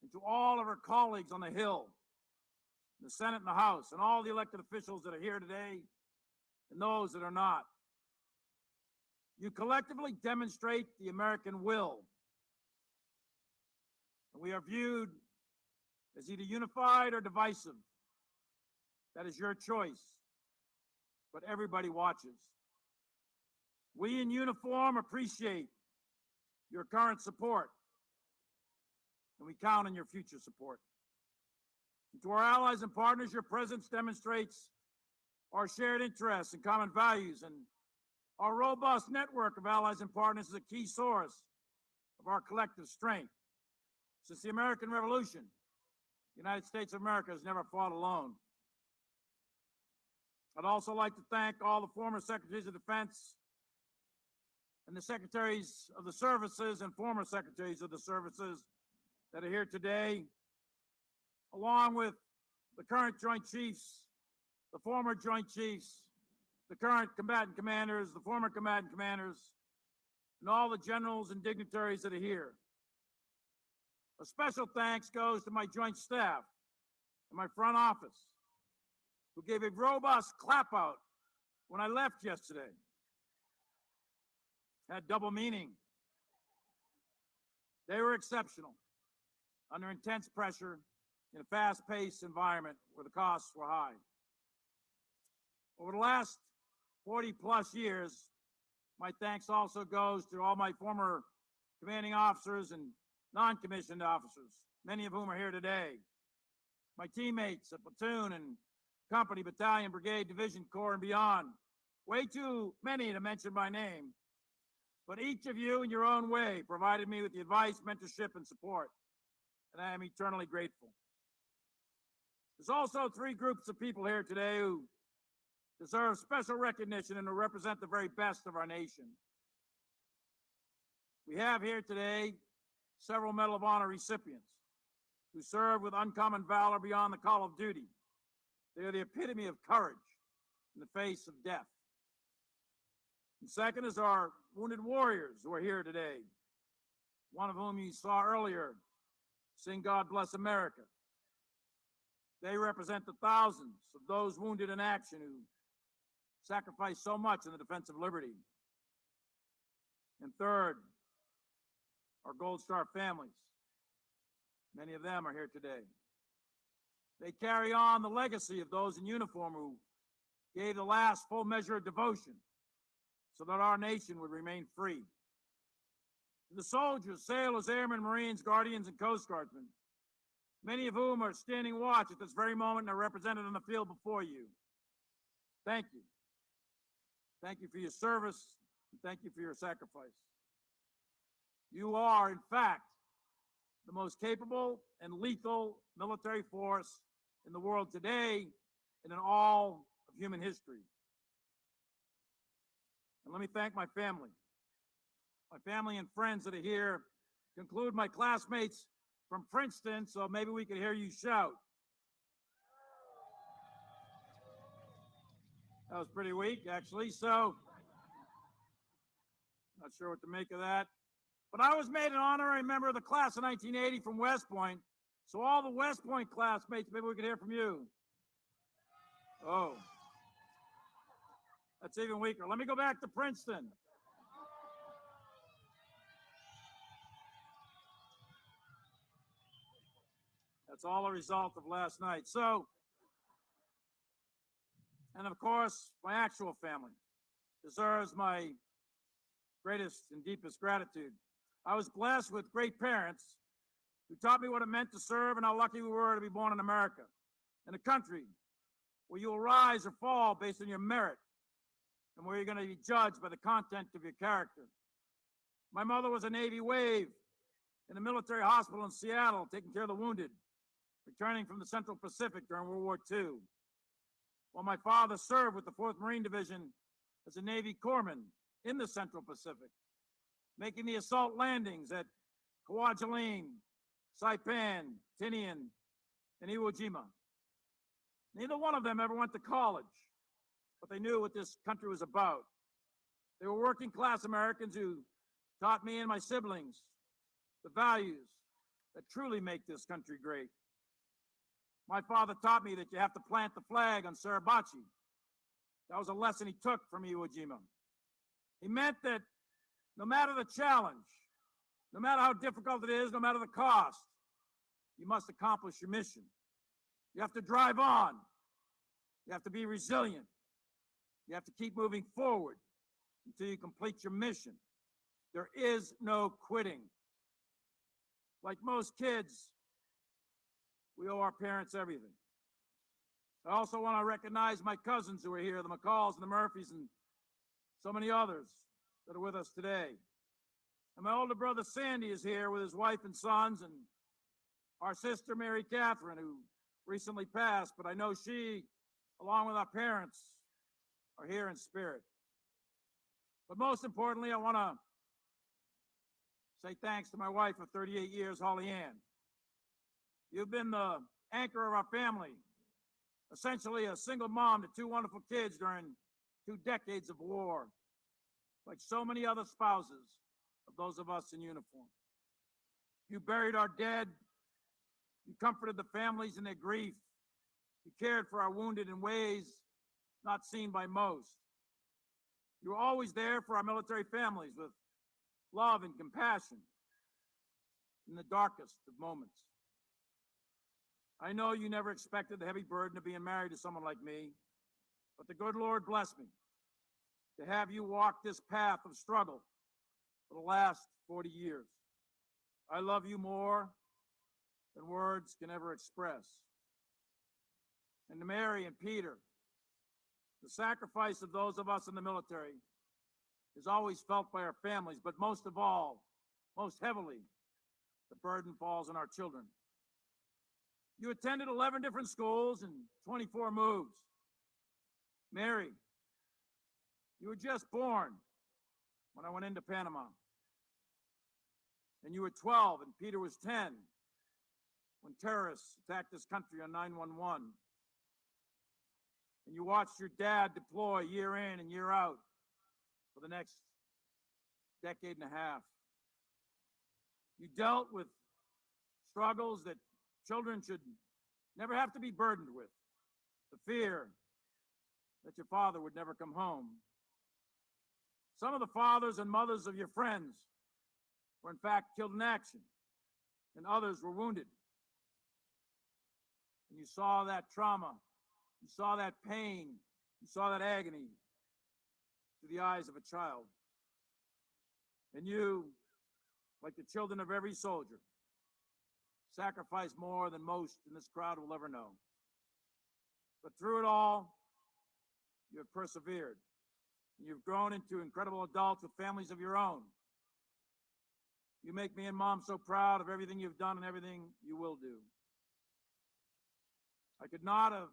Speaker 8: And to all of her colleagues on the Hill, the Senate and the House, and all the elected officials that are here today, and those that are not, you collectively demonstrate the American will. And we are viewed as either unified or divisive. That is your choice, but everybody watches. We in uniform appreciate your current support, and we count on your future support. And to our allies and partners, your presence demonstrates our shared interests and common values, and our robust network of allies and partners is a key source of our collective strength. Since the American Revolution, the United States of America has never fought alone. I'd also like to thank all the former Secretaries of Defense and the Secretaries of the Services and former Secretaries of the Services that are here today along with the current Joint Chiefs, the former Joint Chiefs, the current combatant commanders, the former combatant commanders, and all the generals and dignitaries that are here. A special thanks goes to my joint staff and my front office, who gave a robust clap out when I left yesterday. Had double meaning. They were exceptional under intense pressure in a fast-paced environment where the costs were high. Over the last 40-plus years, my thanks also goes to all my former commanding officers and non-commissioned officers, many of whom are here today. My teammates at platoon and company, battalion, brigade, division, corps, and beyond. Way too many to mention by name, but each of you in your own way provided me with the advice, mentorship, and support, and I am eternally grateful. There's also three groups of people here today who deserve special recognition and who represent the very best of our nation. We have here today several Medal of Honor recipients who served with uncommon valor beyond the call of duty. They are the epitome of courage in the face of death. And second is our wounded warriors who are here today, one of whom you saw earlier sing "God Bless America." They represent the thousands of those wounded in action who sacrificed so much in the defense of liberty. And third, our Gold Star families. Many of them are here today. They carry on the legacy of those in uniform who gave the last full measure of devotion so that our nation would remain free. And the soldiers, sailors, airmen, Marines, Guardians, and Coast Guardsmen, many of whom are standing watch at this very moment and are represented on the field before you. Thank you. Thank you for your service, and thank you for your sacrifice. You are, in fact, the most capable and lethal military force in the world today and in all of human history. And let me thank my family and friends that are here. Conclude my classmates from Princeton, so maybe we could hear you shout. That was pretty weak, actually, so not sure what to make of that. But I was made an honorary member of the class of 1980 from West Point, so all the West Point classmates, maybe we could hear from you. Oh, that's even weaker. Let me go back to Princeton. That's all a result of last night. So, and of course, my actual family deserves my greatest and deepest gratitude. I was blessed with great parents who taught me what it meant to serve and how lucky we were to be born in America, in a country where you will rise or fall based on your merit and where you're going to be judged by the content of your character. My mother was a Navy wave in a military hospital in Seattle, taking care of the wounded, returning from the Central Pacific during World War II. While my father served with the 4th Marine Division as a Navy corpsman in the Central Pacific, making the assault landings at Kwajalein, Saipan, Tinian, and Iwo Jima. Neither one of them ever went to college, but they knew what this country was about. They were working class Americans who taught me and my siblings the values that truly make this country great. My father taught me that you have to plant the flag on Suribachi. That was a lesson he took from Iwo Jima. He meant that no matter the challenge, no matter how difficult it is, no matter the cost, you must accomplish your mission. You have to drive on. You have to be resilient. You have to keep moving forward until you complete your mission. There is no quitting. Like most kids, we owe our parents everything. I also want to recognize my cousins who are here, the McCalls and the Murphys and so many others that are with us today. And my older brother Sandy is here with his wife and sons, and our sister Mary Catherine, who recently passed, but I know she, along with our parents, are here in spirit. But most importantly, I want to say thanks to my wife of 38 years, Holly Ann. You've been the anchor of our family, essentially a single mom to two wonderful kids during 2 decades of war, like so many other spouses of those of us in uniform. You buried our dead. You comforted the families in their grief. You cared for our wounded in ways not seen by most. You were always there for our military families with love and compassion in the darkest of moments. I know you never expected the heavy burden of being married to someone like me, but the good Lord bless me to have you walk this path of struggle for the last 40 years. I love you more than words can ever express. And to Mary and Peter, the sacrifice of those of us in the military is always felt by our families, but most of all, most heavily, the burden falls on our children. You attended 11 different schools and 24 moves. Mary, you were just born when I went into Panama. And you were 12 and Peter was 10 when terrorists attacked this country on 9/11. And you watched your dad deploy year in and year out for the next decade and a half. You dealt with struggles that children should never have to be burdened with. The fear that your father would never come home. Some of the fathers and mothers of your friends were in fact killed in action, and others were wounded. And you saw that trauma, you saw that pain, you saw that agony through the eyes of a child. And you, like the children of every soldier, sacrificed more than most in this crowd will ever know. But through it all, you have persevered. And you've grown into incredible adults with families of your own. You make me and Mom so proud of everything you've done and everything you will do. I could not have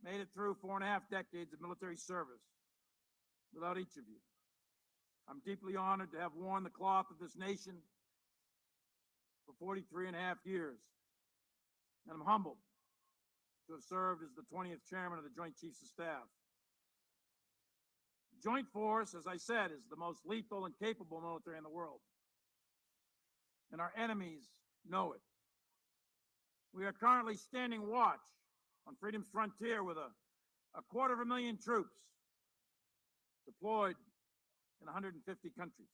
Speaker 8: made it through 4.5 decades of military service without each of you. I'm deeply honored to have worn the cloth of this nation for 43.5 years. And I'm humbled to have served as the 20th chairman of the Joint Chiefs of Staff. The Joint Force, as I said, is the most lethal and capable military in the world. And our enemies know it. We are currently standing watch on freedom's frontier with a 250,000 troops deployed in 150 countries.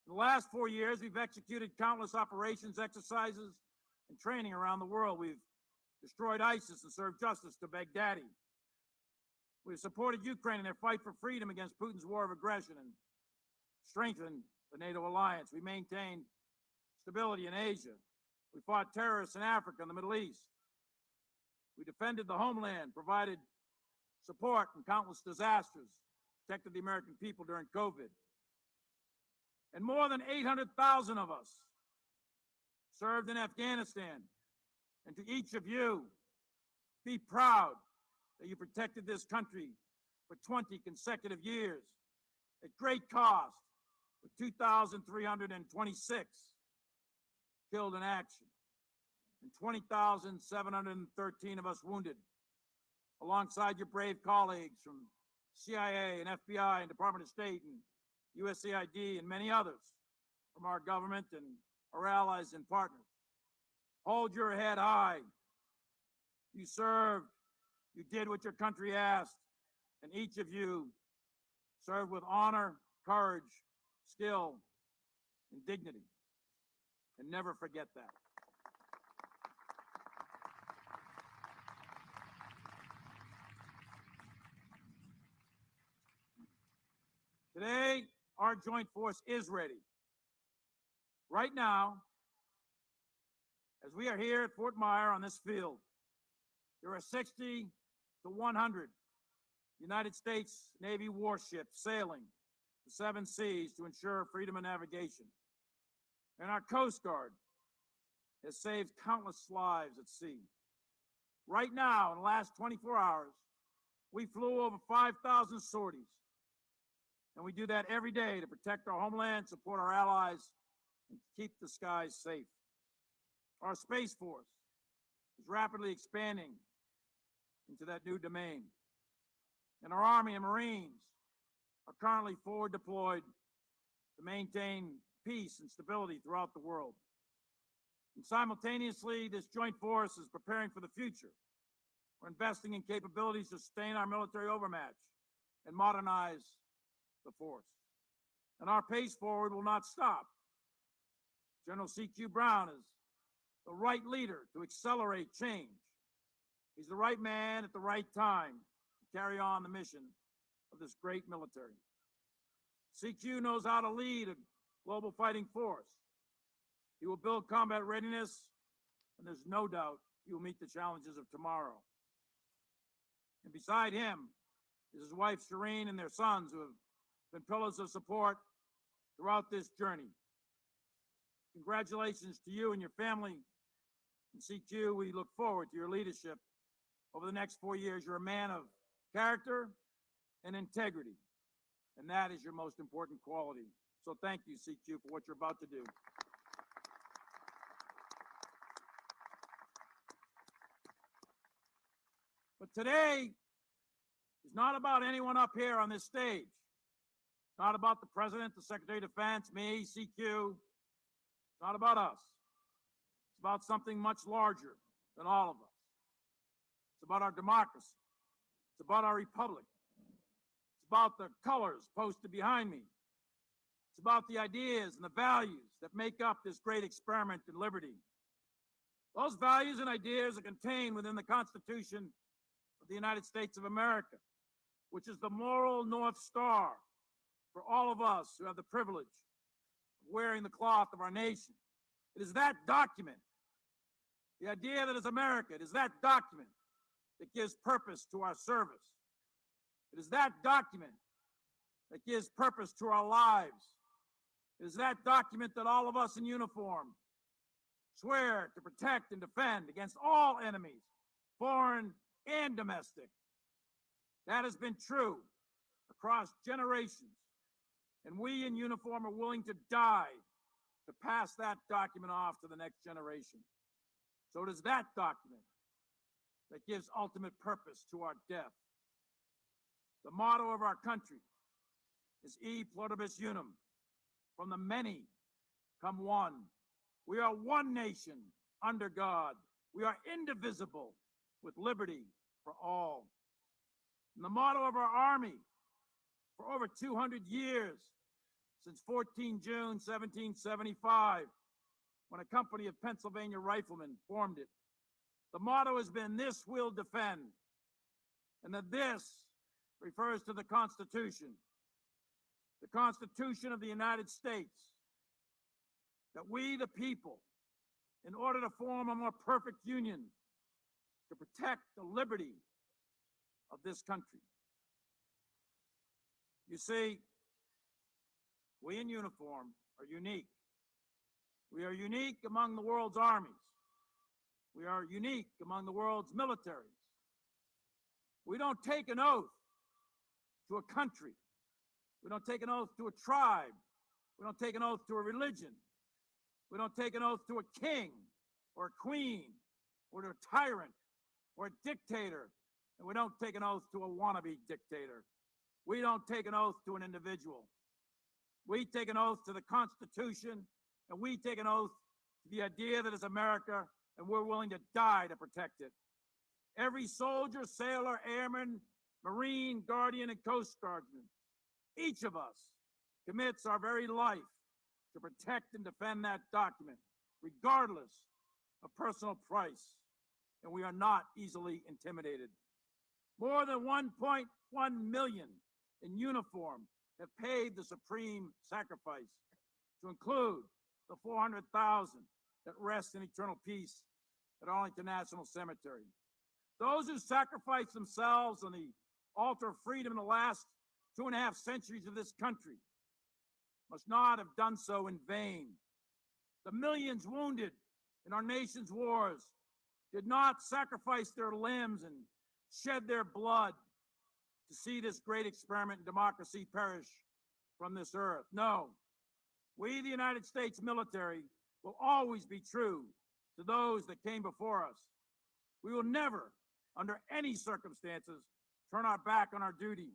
Speaker 8: In the last 4 years, we've executed countless operations, exercises, and training around the world. We've destroyed ISIS and served justice to Baghdadi. We've supported Ukraine in their fight for freedom against Putin's war of aggression and strengthened the NATO alliance. We maintained stability in Asia. We fought terrorists in Africa and the Middle East. We defended the homeland, provided support in countless disasters, protected the American people during COVID. And more than 800,000 of us served in Afghanistan. And to each of you, be proud that you protected this country for 20 consecutive years at great cost, with 2,326 killed in action and 20,713 of us wounded, alongside your brave colleagues from CIA and FBI and Department of State and USAID and many others from our government and our allies and partners. Hold your head high. You served, you did what your country asked, and each of you served with honor, courage, skill, and dignity. And never forget that. Today, our joint force is ready. Right now, as we are here at Fort Myer on this field, there are 60 to 100 United States Navy warships sailing the 7 seas to ensure freedom of navigation. And our Coast Guard has saved countless lives at sea. Right now, in the last 24 hours, we flew over 5,000 sorties. And we do that every day to protect our homeland, support our allies, and keep the skies safe. Our Space Force is rapidly expanding into that new domain. And our Army and Marines are currently forward deployed to maintain peace and stability throughout the world. And simultaneously, this joint force is preparing for the future. We're investing in capabilities to sustain our military overmatch and modernize the force. And our pace forward will not stop. General C.Q. Brown is the right leader to accelerate change. He's the right man at the right time to carry on the mission of this great military. CQ knows how to lead a global fighting force. He will build combat readiness, and there's no doubt he will meet the challenges of tomorrow. And beside him is his wife, Shireen, and their sons, who have been pillars of support throughout this journey. Congratulations to you and your family. And CQ, we look forward to your leadership over the next 4 years. You're a man of character and integrity, and that is your most important quality. So thank you, CQ, for what you're about to do. But today is not about anyone up here on this stage. It's not about the President, the Secretary of Defense, me, CQ. It's not about us. It's about something much larger than all of us. It's about our democracy. It's about our republic. It's about the colors posted behind me. It's about the ideas and the values that make up this great experiment in liberty. Those values and ideas are contained within the Constitution of the United States of America, which is the moral North Star for all of us who have the privilege of wearing the cloth of our nation. It is that document, the idea that is America, it is that document that gives purpose to our service. It is that document that gives purpose to our lives. It is that document that all of us in uniform swear to protect and defend against all enemies, foreign and domestic. That has been true across generations, and we in uniform are willing to die to pass that document off to the next generation. So it is that document that gives ultimate purpose to our death. The motto of our country is E pluribus unum. From the many come one. We are one nation under God. We are indivisible with liberty for all. And the motto of our Army for over 200 years, since 14 June 1775, when a company of Pennsylvania riflemen formed it. The motto has been, "This we'll defend." And the "this" refers to the Constitution. The Constitution of the United States. That we, the people, in order to form a more perfect union, to protect the liberty of this country. You see, we in uniform are unique. We are unique among the world's armies. We are unique among the world's militaries. We don't take an oath to a country. We don't take an oath to a tribe. We don't take an oath to a religion. We don't take an oath to a king or a queen or to a tyrant or a dictator. And we don't take an oath to a wannabe dictator. We don't take an oath to an individual. We take an oath to the Constitution, and we take an oath to the idea that is America, and we're willing to die to protect it. Every soldier, sailor, airman, Marine, Guardian, and Coast Guardsman, each of us commits our very life to protect and defend that document, regardless of personal price, and we are not easily intimidated. More than 1.1 million in uniform have paid the supreme sacrifice, to include the 400,000 that rest in eternal peace at Arlington National Cemetery. Those who sacrificed themselves on the altar of freedom in the last 2.5 centuries of this country must not have done so in vain. The millions wounded in our nation's wars did not sacrifice their limbs and shed their blood to see this great experiment in democracy perish from this earth. No, we, the United States military, will always be true to those that came before us. We will never, under any circumstances, turn our back on our duty.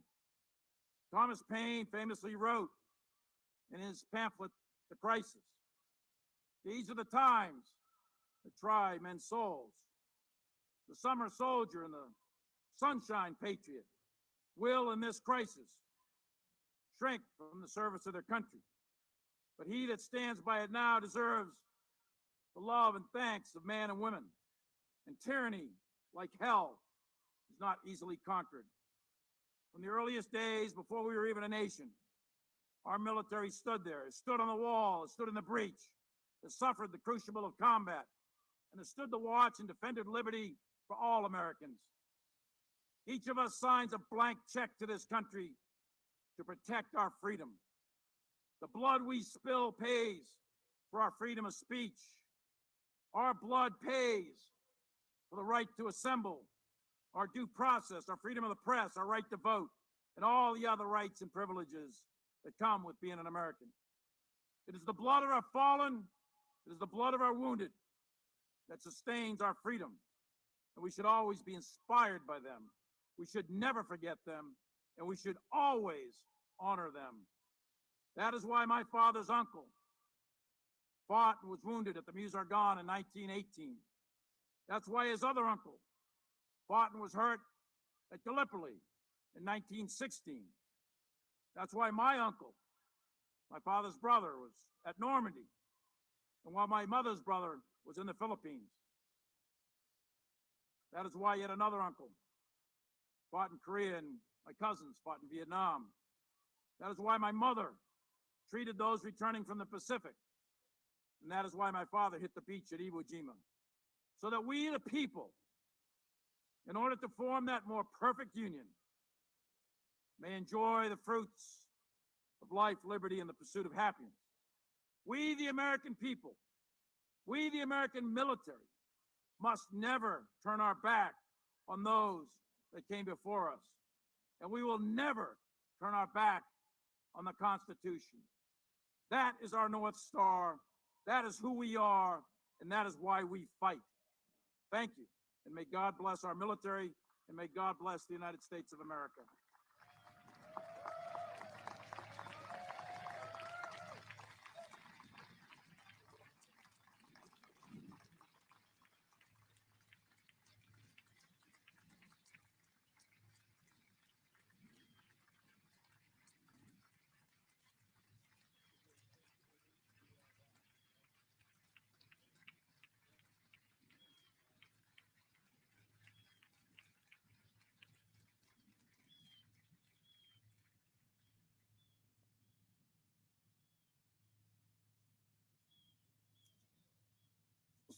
Speaker 8: Thomas Paine famously wrote in his pamphlet, The Crisis, "These are the times that try men's souls. The summer soldier and the sunshine patriot will, in this crisis, shrink from the service of their country. But he that stands by it now deserves the love and thanks of men and women. And tyranny, like hell, is not easily conquered. From the earliest days, before we were even a nation, our military stood there. It stood on the wall, it stood in the breach, it suffered the crucible of combat, and it stood the watch and defended liberty for all Americans. Each of us signs a blank check to this country to protect our freedom. The blood we spill pays for our freedom of speech. Our blood pays for the right to assemble, our due process, our freedom of the press, our right to vote, and all the other rights and privileges that come with being an American. It is the blood of our fallen, it is the blood of our wounded that sustains our freedom, and we should always be inspired by them. We should never forget them, and we should always honor them. That is why my father's uncle fought and was wounded at the Meuse-Argonne in 1918. That's why his other uncle fought and was hurt at Gallipoli in 1916. That's why my uncle, my father's brother, was at Normandy, and while my mother's brother was in the Philippines. That is why yet another uncle fought in Korea, and my cousins fought in Vietnam. That is why my mother treated those returning from the Pacific. And that is why my father hit the beach at Iwo Jima. So that we, the people, in order to form that more perfect union, may enjoy the fruits of life, liberty, and the pursuit of happiness. We, the American people, we, the American military, must never turn our back on those that came before us. And we will never turn our back on the Constitution. That is our North Star. That is who we are, and that is why we fight. Thank you, and may God bless our military, and may God bless the United States of America.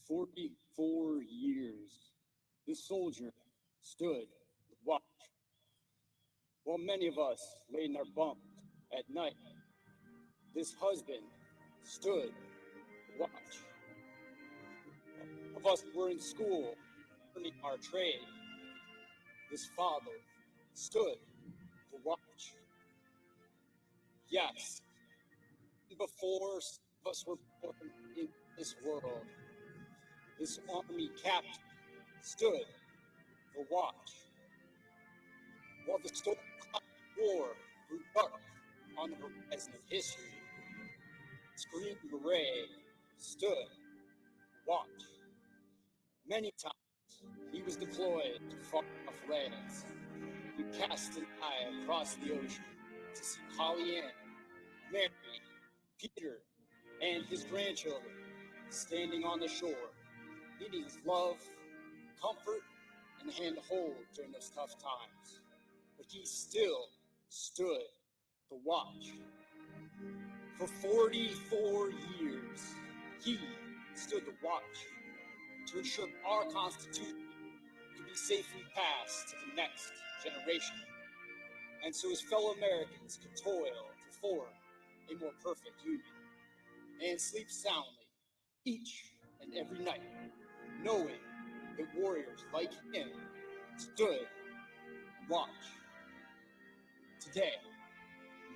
Speaker 9: For 44 years, this soldier stood to watch, while many of us lay in our bunk at night. This husband stood to watch. Of us who were in school, learning our trade. This father stood to watch. Yes, before some of us were born in this world, this army captain stood to watch. While the storm-cloud war grew dark on the horizon of history, this Green Beret stood to watch. Many times he was deployed to far-off lands. He cast an eye across the ocean to see Pollyanna, Mary, Peter, and his grandchildren standing on the shore, needing his love, comfort, and a hand to hold during those tough times. But he still stood to watch. For 44 years, he stood to watch to ensure our Constitution could be safely passed to the next generation, and so his fellow Americans could toil to form a more perfect union and sleep soundly each and every night, knowing that warriors like him stood to watch. Today,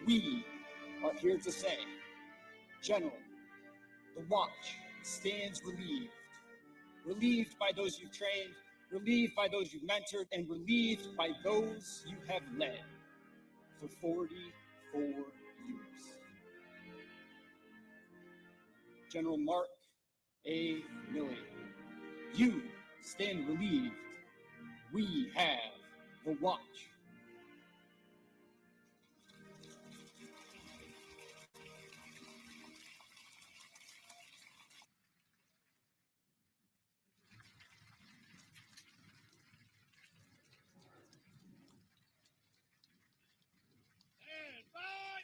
Speaker 9: we are here to say, General, the watch stands relieved by those you've trained, relieved by those you mentored, and relieved by those you have led for 44 years. General Mark A. Milley, you stand relieved. We have the watch.
Speaker 2: Stand by.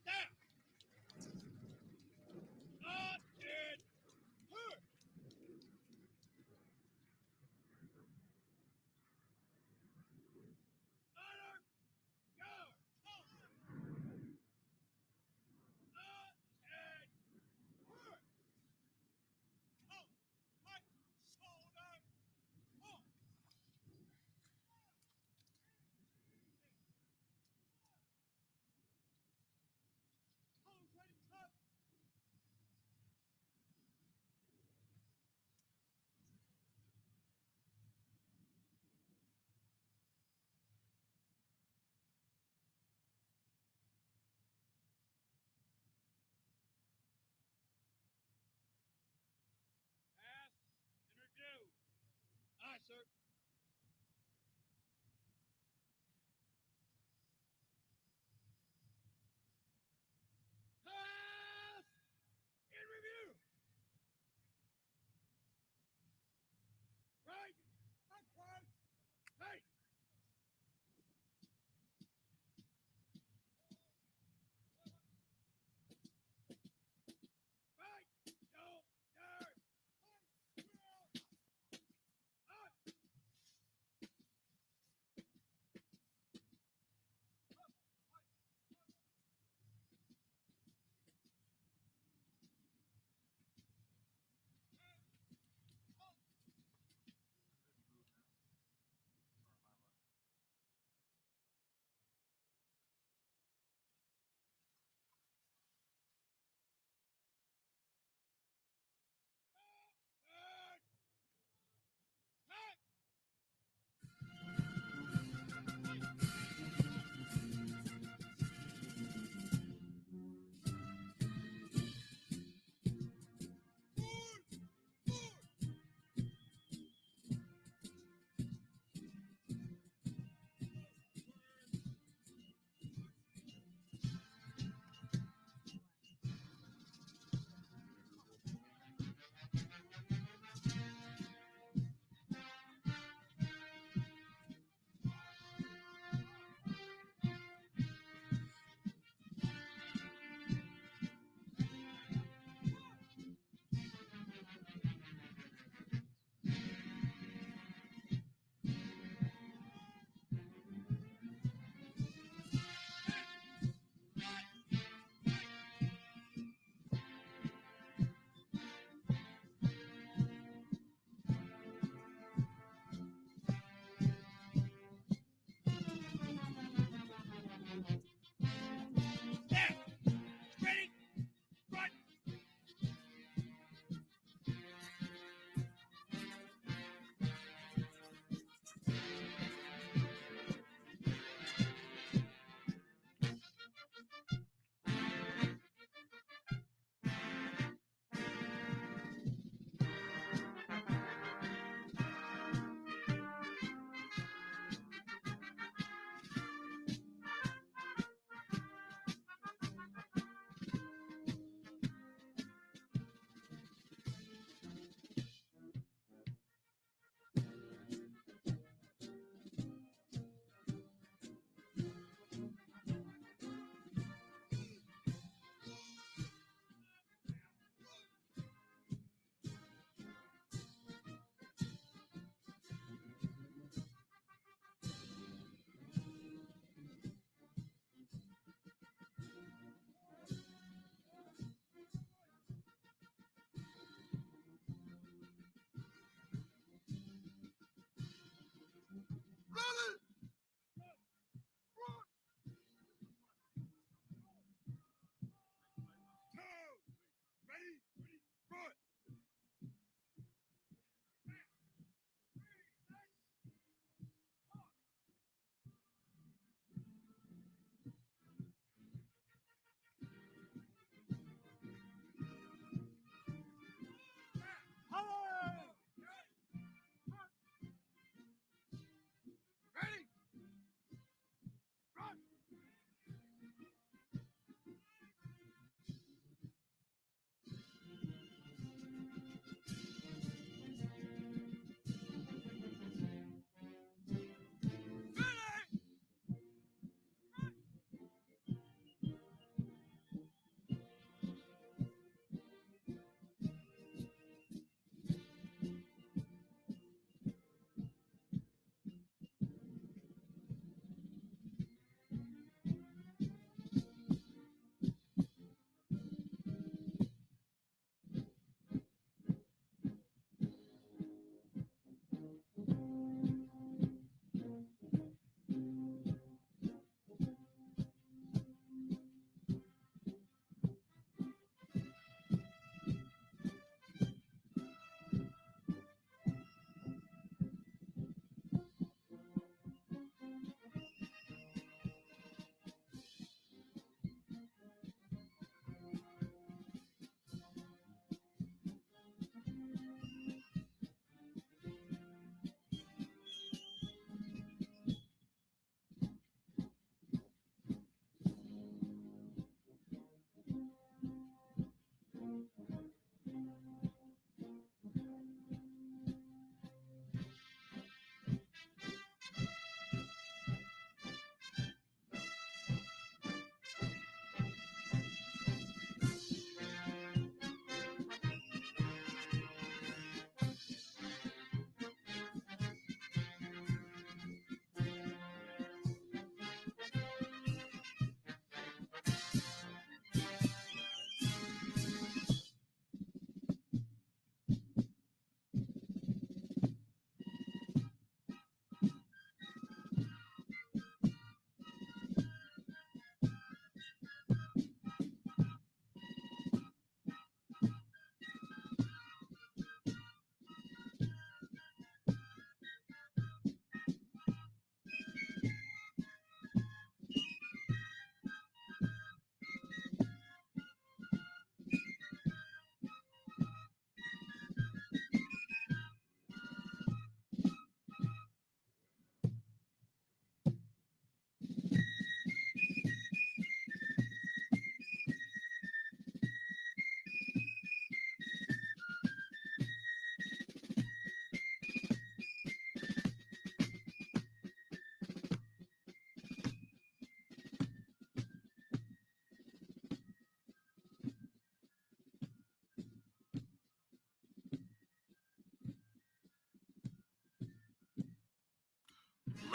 Speaker 2: Step. Not dead. Hurt.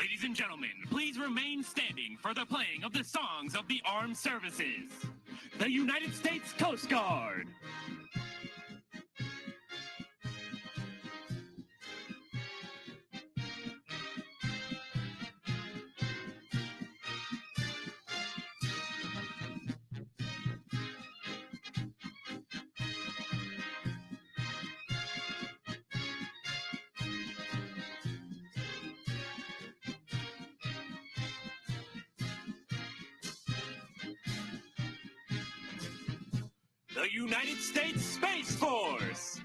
Speaker 1: Ladies and gentlemen, please remain standing for the playing of the songs of the armed services. The United States Coast Guard. The United States Space Force.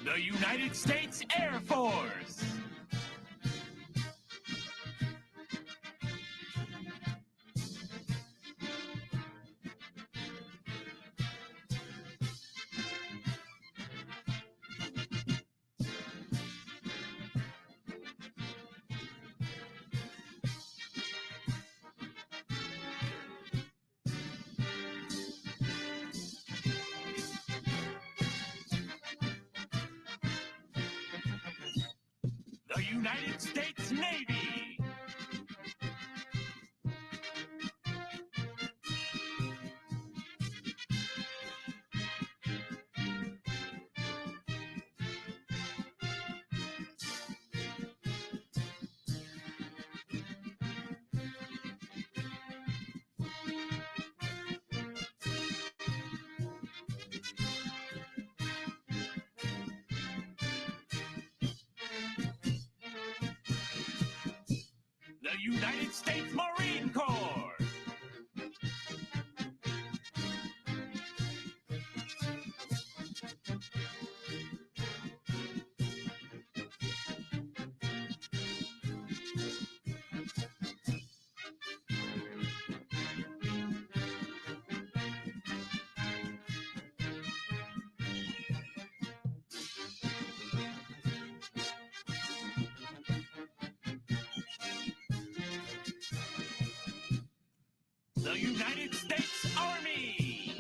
Speaker 1: The United States Air Force. The United States Navy. The United States Marine Corps. The United States Army.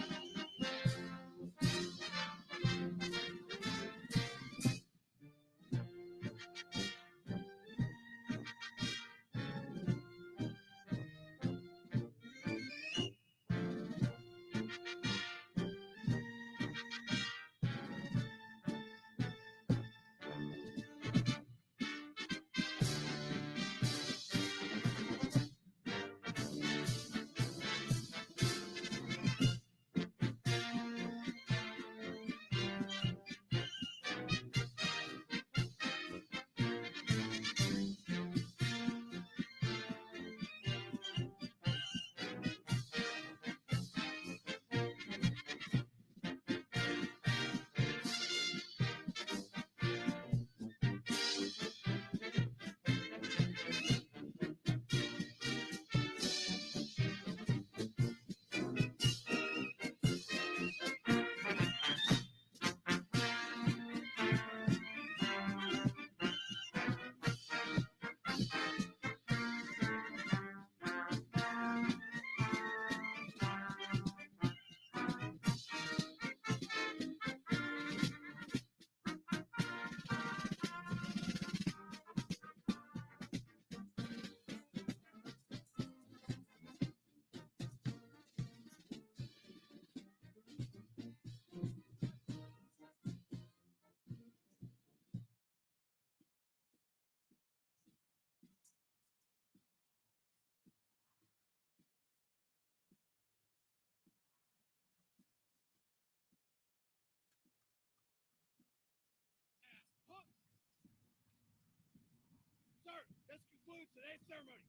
Speaker 2: Sir, this concludes today's ceremony.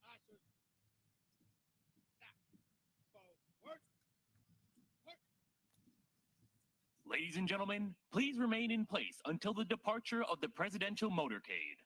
Speaker 2: Aye, sir. Now, forward.
Speaker 1: Ladies Ladies and gentlemen, please remain in place until the departure of the presidential motorcade.